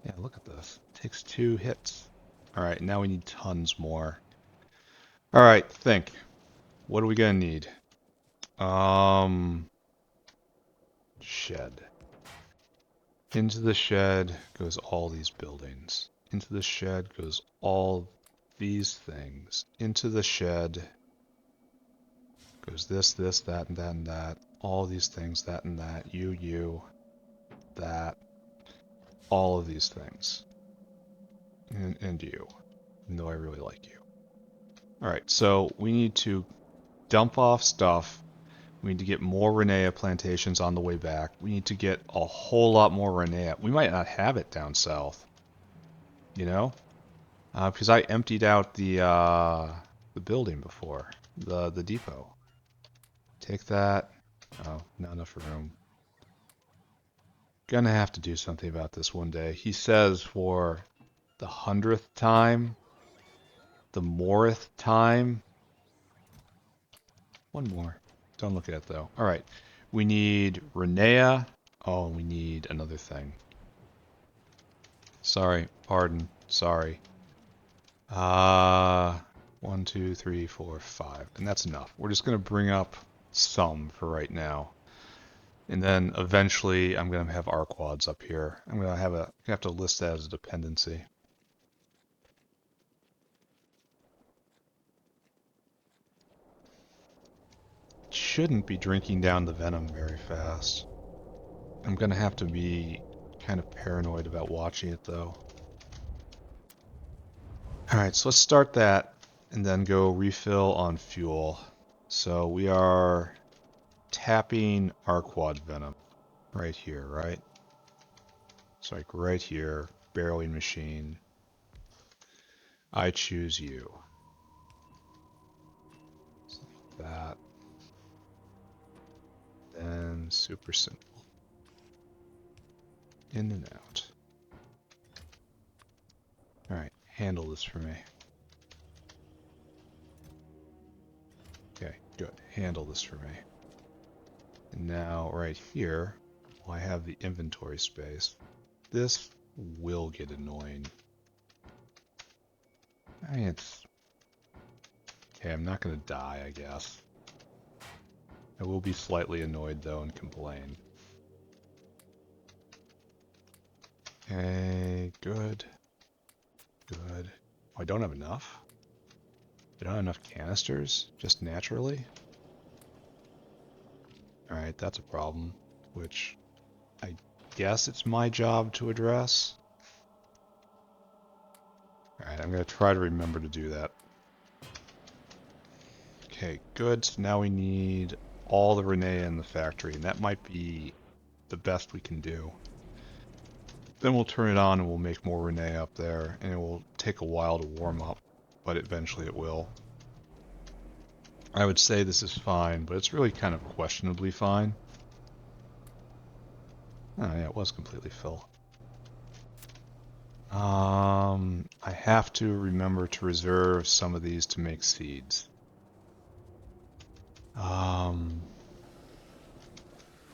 Yeah, look at this. It takes 2 hits. Alright, now we need tons more. Alright, think. What are we going to need? Shed. Into the shed goes all these buildings. Into the shed goes all these things. Into the shed goes this, that, and that, and that. All these things, that and that. You, that. All of these things. And you. Even though I really like you. Alright, so we need to dump off stuff. We need to get more Rennea plantations on the way back. We need to get a whole lot more Rennea. We might not have it down south. You know? Because I emptied out the building before. The depot. Take that. Oh, not enough room. Gonna have to do something about this one day. He says for the 100th time, the moreth time. One more. Don't look at it though. Alright. We need Rennea. Oh, and we need another thing. Sorry. Pardon. Sorry. 1, 2, 3, 4, 5. And that's enough. We're just gonna bring up some for right now. And then eventually I'm gonna have Arquads up here. I'm gonna have to list that as a dependency. Shouldn't be drinking down the venom very fast. I'm gonna have to be kind of paranoid about watching it though. Alright, so let's start that and then go refill on fuel. So we are tapping Arquad venom right here, right? So like right here, barreling machine. I choose you. So like that. Then super simple. In and out. Alright, handle this for me. Okay, good. Handle this for me. And now right here, well, I have the inventory space. This will get annoying. I mean, it's... Okay, I'm not going to die, I guess. I will be slightly annoyed, though, and complain. Okay, good. Good. Oh, I don't have enough? I don't have enough canisters? Just naturally? Alright, that's a problem. Which I guess it's my job to address. Alright, I'm going to try to remember to do that. Okay, good. So now we need all the Rennea in the factory, and that might be the best we can do. Then we'll turn it on and we'll make more Rennea up there, and it will take a while to warm up, but eventually it will. I would say this is fine, but it's really kind of questionably fine. Oh yeah, it was completely full. I have to remember to reserve some of these to make seeds.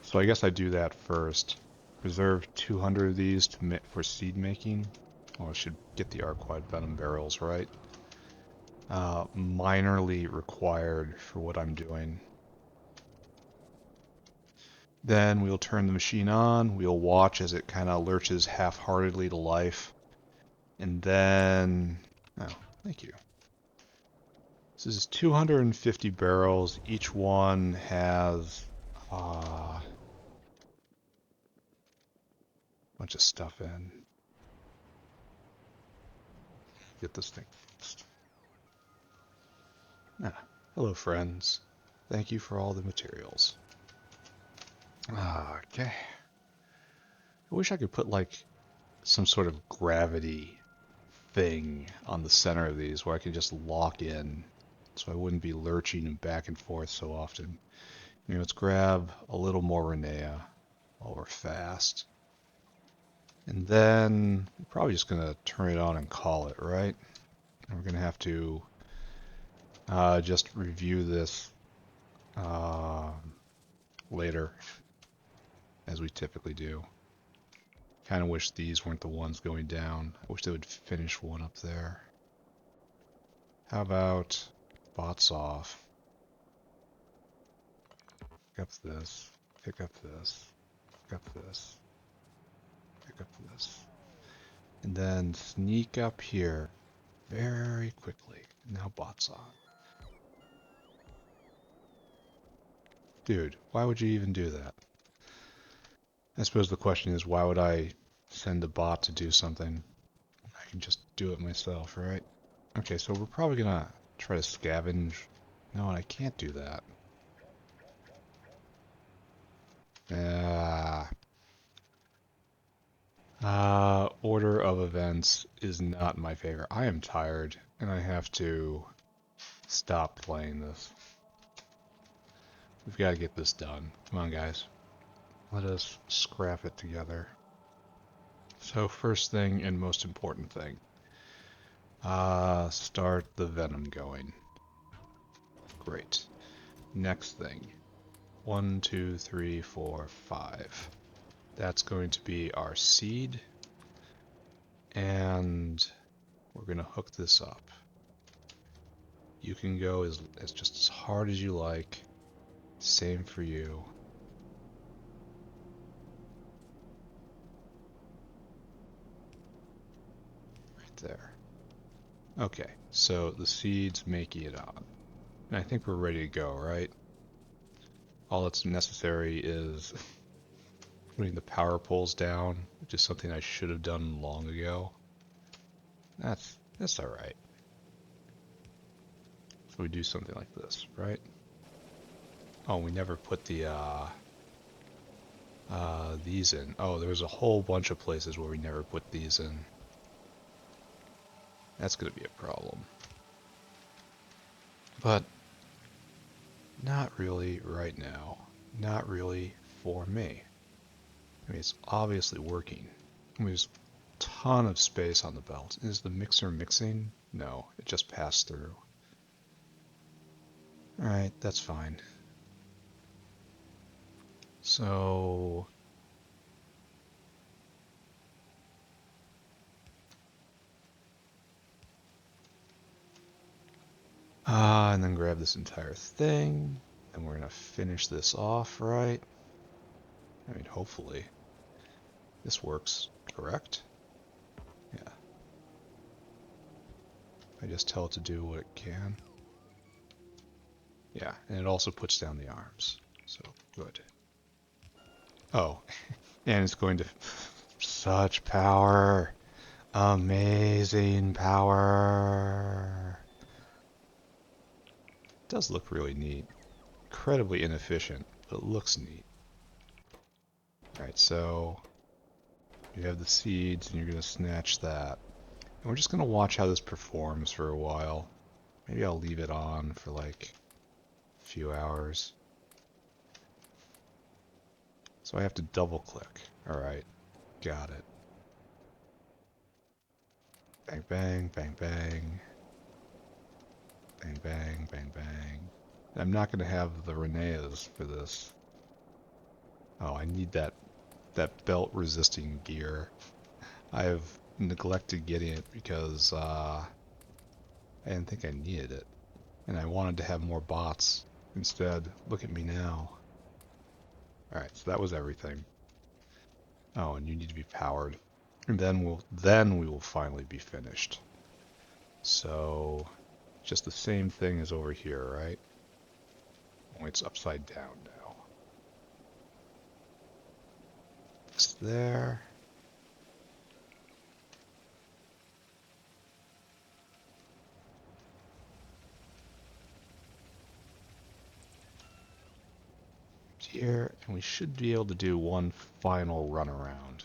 So I guess I do that first. Reserve 200 of these to for seed making. Well, I should get the Arquide Venom barrels right. Minorly required for what I'm doing. Then we'll turn the machine on. We'll watch as it kind of lurches half-heartedly to life. And then, oh, thank you. This is 250 barrels. Each one has a bunch of stuff in. Get this thing fixed. Ah, hello, friends. Thank you for all the materials. Okay. I wish I could put like some sort of gravity thing on the center of these where I could just lock in so I wouldn't be lurching back and forth so often. Let's grab a little more Rennea while we're fast. And then we're probably just going to turn it on and call it, right? And we're going to have to just review this later, as we typically do. Kind of wish these weren't the ones going down. I wish they would finish one up there. How about bots off? Pick up this, pick up this, pick up this, pick up this. And then sneak up here very quickly. Now bots on. Dude, why would you even do that? I suppose the question is, why would I send a bot to do something? I can just do it myself, right? Okay, so we're probably gonna try to scavenge. No, I can't do that. Order of events is not my favorite. I am tired, and I have to stop playing this. We've got to get this done. Come on, guys. Let us scrap it together. So first thing and most important thing. Start the venom going. Great. Next thing. 1, 2, 3, 4, 5. That's going to be our seed. And we're going to hook this up. You can go as just as hard as you like. Same for you. Right there. Okay, so the seed's making it on. And I think we're ready to go, right? All that's necessary is putting the power poles down, which is something I should have done long ago. That's alright. So we do something like this, right? Oh, we never put the these in. Oh, there's a whole bunch of places where we never put these in. That's gonna be a problem. But not really right now. Not really for me. I mean, it's obviously working. I mean, there's a ton of space on the belt. Is the mixer mixing? No, it just passed through. Alright, that's fine. So... and then grab this entire thing. And we're going to finish this off, right? I mean, hopefully. This works, correct? Yeah. I just tell it to do what it can. Yeah, and it also puts down the arms. So, good. Oh, and it's going to... Such power! Amazing power! It does look really neat. Incredibly inefficient, but it looks neat. Alright, so... You have the seeds, and you're going to snatch that. And we're just going to watch how this performs for a while. Maybe I'll leave it on for like a few hours. So I have to double click. Alright, got it. Bang, bang, bang, bang. Bang, bang, bang, bang. I'm not going to have the Renneas for this. Oh, I need that belt resisting gear. I have neglected getting it because I didn't think I needed it. And I wanted to have more bots. Instead, look at me now. Alright, so that was everything. Oh, and you need to be powered. And then we will finally be finished. So just the same thing as over here, right? Only it's upside down now. It's there. Here, and we should be able to do one final run around.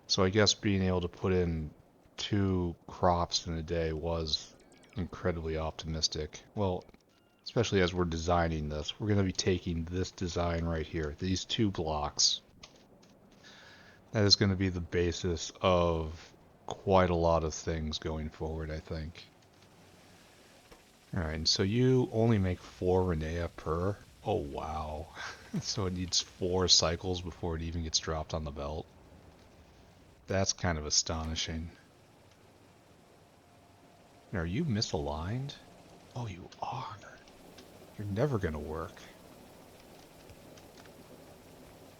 So I guess being able to put in 2 crops in a day was incredibly optimistic. Well, especially as we're designing this. We're going to be taking this design right here, these 2 blocks. That is going to be the basis of quite a lot of things going forward, I think. Alright, so you only make 4 Rennea per. Oh, wow. So it needs 4 cycles before it even gets dropped on the belt. That's kind of astonishing. Now, are you misaligned? Oh, you are. You're never going to work.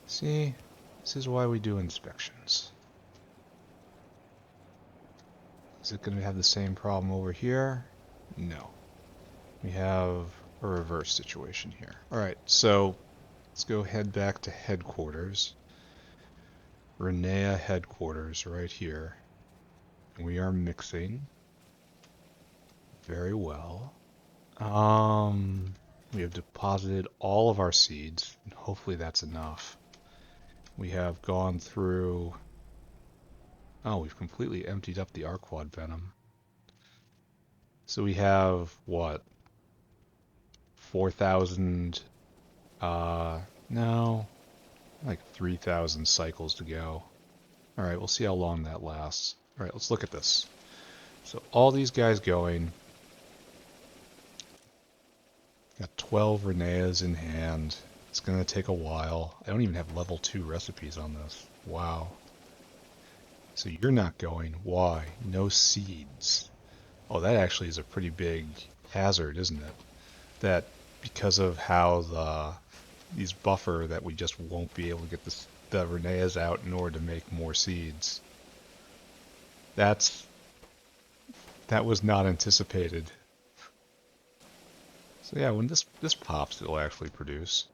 See, this is why we do inspections. Is it going to have the same problem over here? No. We have a reverse situation here. Alright, so let's go head back to headquarters. Rennea headquarters right here. We are mixing very well. We have deposited all of our seeds, and hopefully that's enough. We have gone through... Oh, we've completely emptied up the Arquad venom. So we have, what? 4,000... no. Like 3,000 cycles to go. Alright, we'll see how long that lasts. Alright, let's look at this. So all these guys going. Got 12 Renneas in hand. It's going to take a while. I don't even have level 2 recipes on this. Wow. So you're not going. Why? No seeds. Oh, that actually is a pretty big hazard, isn't it? That because of how these buffer that we just won't be able to get the Renneas out in order to make more seeds. That was not anticipated. So yeah, when this pops, it'll actually produce.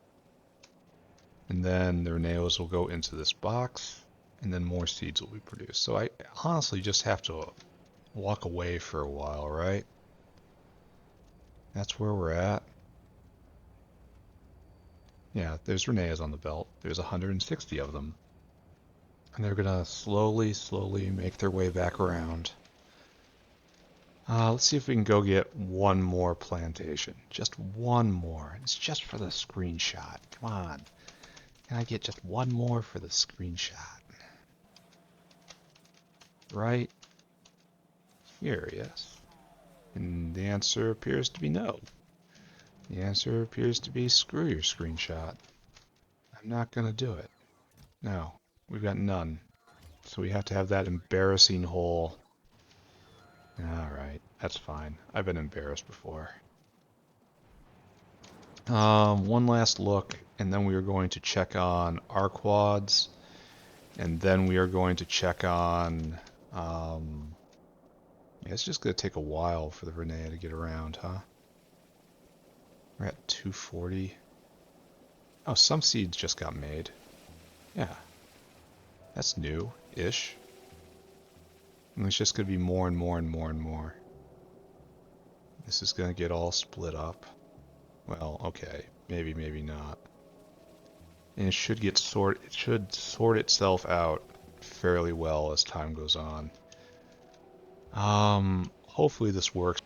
And then the Renneos will go into this box, and then more seeds will be produced. So I honestly just have to walk away for a while, right? That's where we're at. Yeah, there's Renneas on the belt. There's 160 of them. And they're gonna slowly make their way back around. Let's see if we can go get one more plantation. Just one more. It's just for the screenshot. Come on. Can I get just one more for the screenshot? Right here, yes. And the answer appears to be no. The answer appears to be screw your screenshot. I'm not going to do it. No, we've got none. So we have to have that embarrassing hole. Alright, that's fine. I've been embarrassed before. One last look, and then we are going to check on our quads, and then we are going to check on... yeah, it's just going to take a while for the Rennea to get around, huh? We're at 240. Oh, some seeds just got made. Yeah. That's new-ish. And it's just going to be more and more and more and more. This is going to get all split up. Well, okay. Maybe, maybe not. And it should sort itself out fairly well as time goes on. Hopefully this works.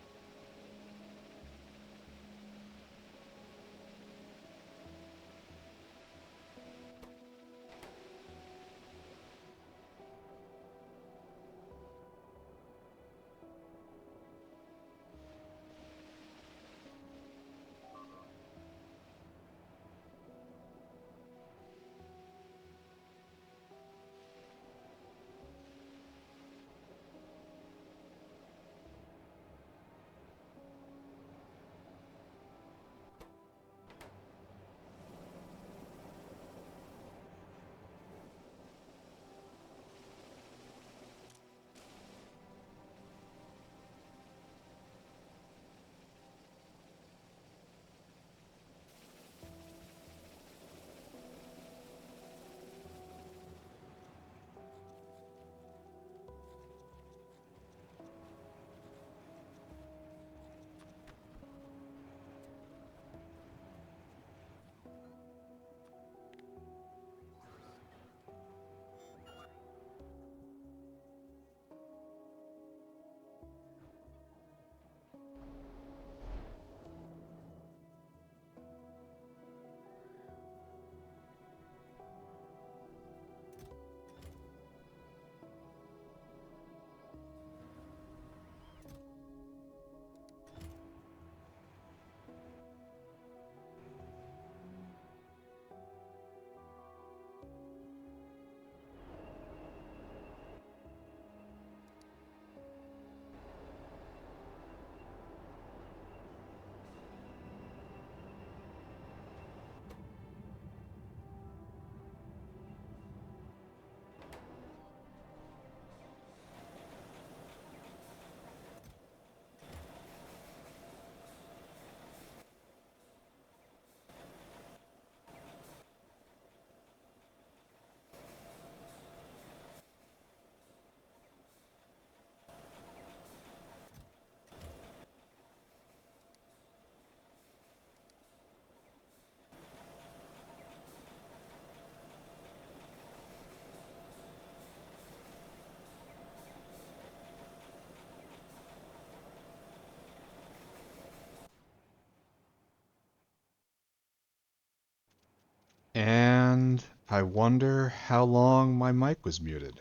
I wonder how long my mic was muted.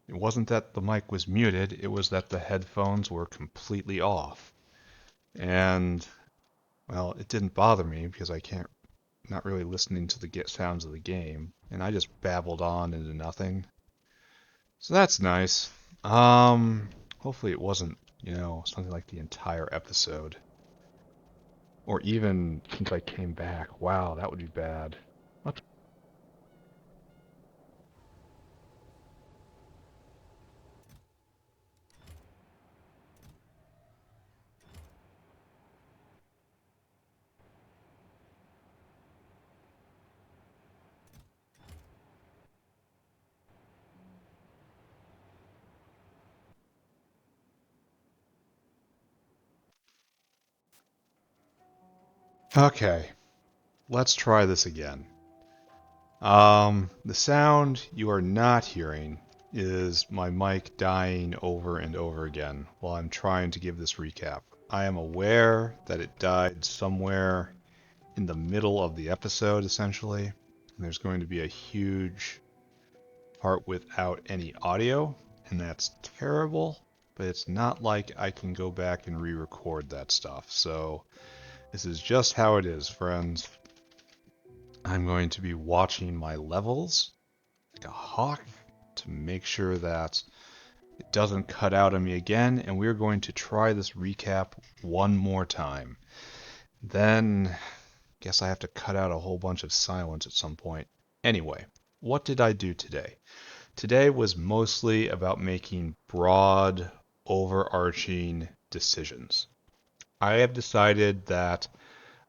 It wasn't that the mic was muted, it was that the headphones were completely off. And, well, it didn't bother me because I can't, not really listening to the sounds of the game. And I just babbled on into nothing. So that's nice. Hopefully it wasn't, something like the entire episode. Or even since I came back. Wow, that would be bad. What? Okay, let's try this again. The sound you are not hearing is my mic dying over and over again while I'm trying to give this recap. I am aware that it died somewhere in the middle of the episode, essentially. And there's going to be a huge part without any audio, and that's terrible, but it's not like I can go back and re-record that stuff. So this is just how it is, friends. I'm going to be watching my levels like a hawk to make sure that it doesn't cut out on me again, and we're going to try this recap one more time. Then, guess I have to cut out a whole bunch of silence at some point. Anyway, what did I do today? Today was mostly about making broad, overarching decisions. I have decided that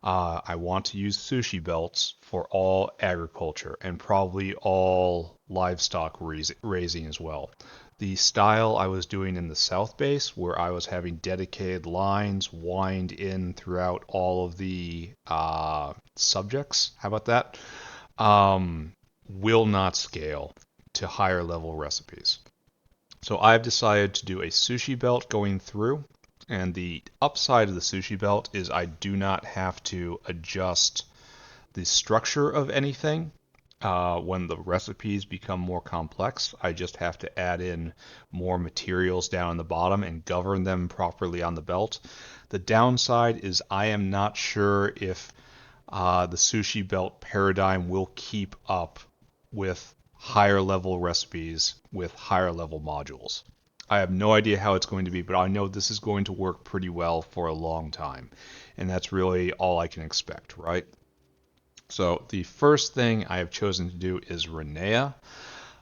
I want to use sushi belts for all agriculture and probably all livestock raising as well. The style I was doing in the south base, where I was having dedicated lines wind in throughout all of the subjects, how about that? Will not scale to higher level recipes. So I've decided to do a sushi belt going through, and the upside of the sushi belt is I do not have to adjust the structure of anything. When the recipes become more complex, I just have to add in more materials down on the bottom and govern them properly on the belt. The downside is I am not sure if the sushi belt paradigm will keep up with higher level recipes with higher level modules. I have no idea how it's going to be, but I know this is going to work pretty well for a long time. And that's really all I can expect, right? So the first thing I have chosen to do is Rennea.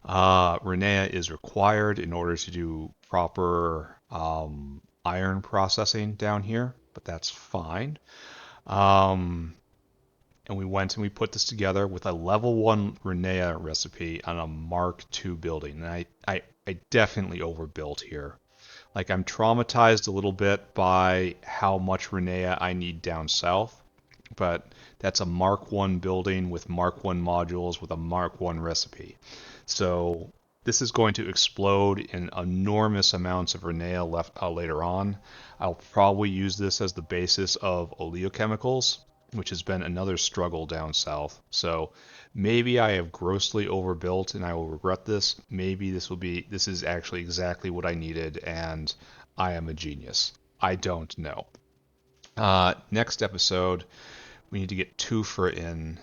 Rennea is required in order to do proper iron processing down here, but that's fine. Um, and we went and we put this together with a level 1 Rennea recipe on a Mark II building. And I definitely overbuilt here. Like, I'm traumatized a little bit by how much Rennea I need down south, but that's a Mark 1 building with Mark 1 modules with a Mark 1 recipe. So this is going to explode in enormous amounts of Rennea left later on. I'll probably use this as the basis of oleochemicals, which has been another struggle down south. So maybe I have grossly overbuilt and I will regret this. Maybe this is actually exactly what I needed and I am a genius. I don't know. Next episode, we need to get Tufra in.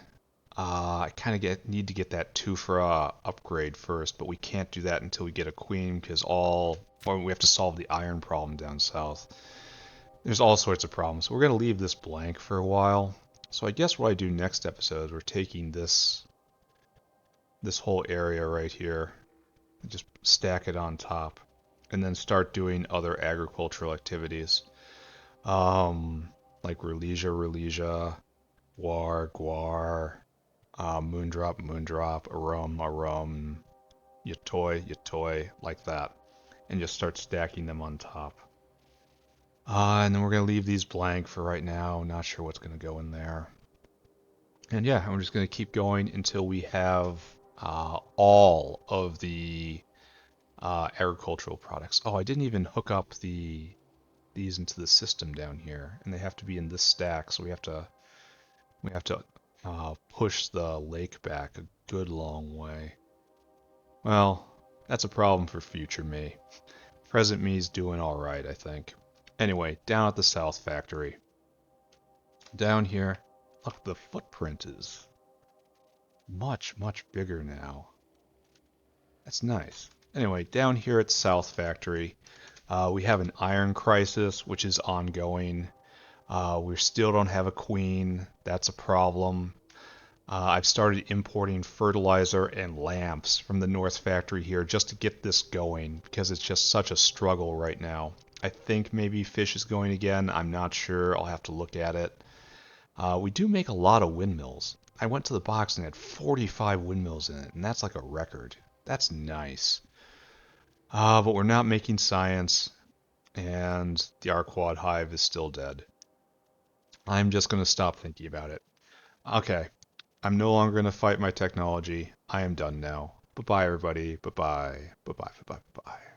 I kind of need to get that Tufra upgrade first, but we can't do that until we get a queen because or we have to solve the iron problem down south. There's all sorts of problems. So we're going to leave this blank for a while. So I guess what I do next episode, we're taking this whole area right here and just stack it on top and then start doing other agricultural activities. Like Relesia, Guar, Moondrop, Arom, Yatoi, like that. And just start stacking them on top. And then we're going to leave these blank for right now. Not sure what's going to go in there. And yeah, I'm just going to keep going until we have all of the agricultural products. Oh, I didn't even hook up these into the system down here, and they have to be in this stack. So we have to push the lake back a good long way. Well, that's a problem for future me. Present me's doing alright, I think. Anyway, down at the South Factory. Down here, look, the footprint is much, much bigger now. That's nice. Anyway, down here at South Factory, we have an iron crisis, which is ongoing. We still don't have a queen. That's a problem. I've started importing fertilizer and lamps from the North Factory here just to get this going because it's just such a struggle right now. I think maybe fish is going again. I'm not sure. I'll have to look at it. We do make a lot of windmills. I went to the box and had 45 windmills in it, and that's like a record. That's nice. But we're not making science, and the Arquad hive is still dead. I'm just going to stop thinking about it. Okay, I'm no longer going to fight my technology. I am done now. Bye-bye, everybody. Bye-bye. Bye-bye. Bye-bye. Bye-bye.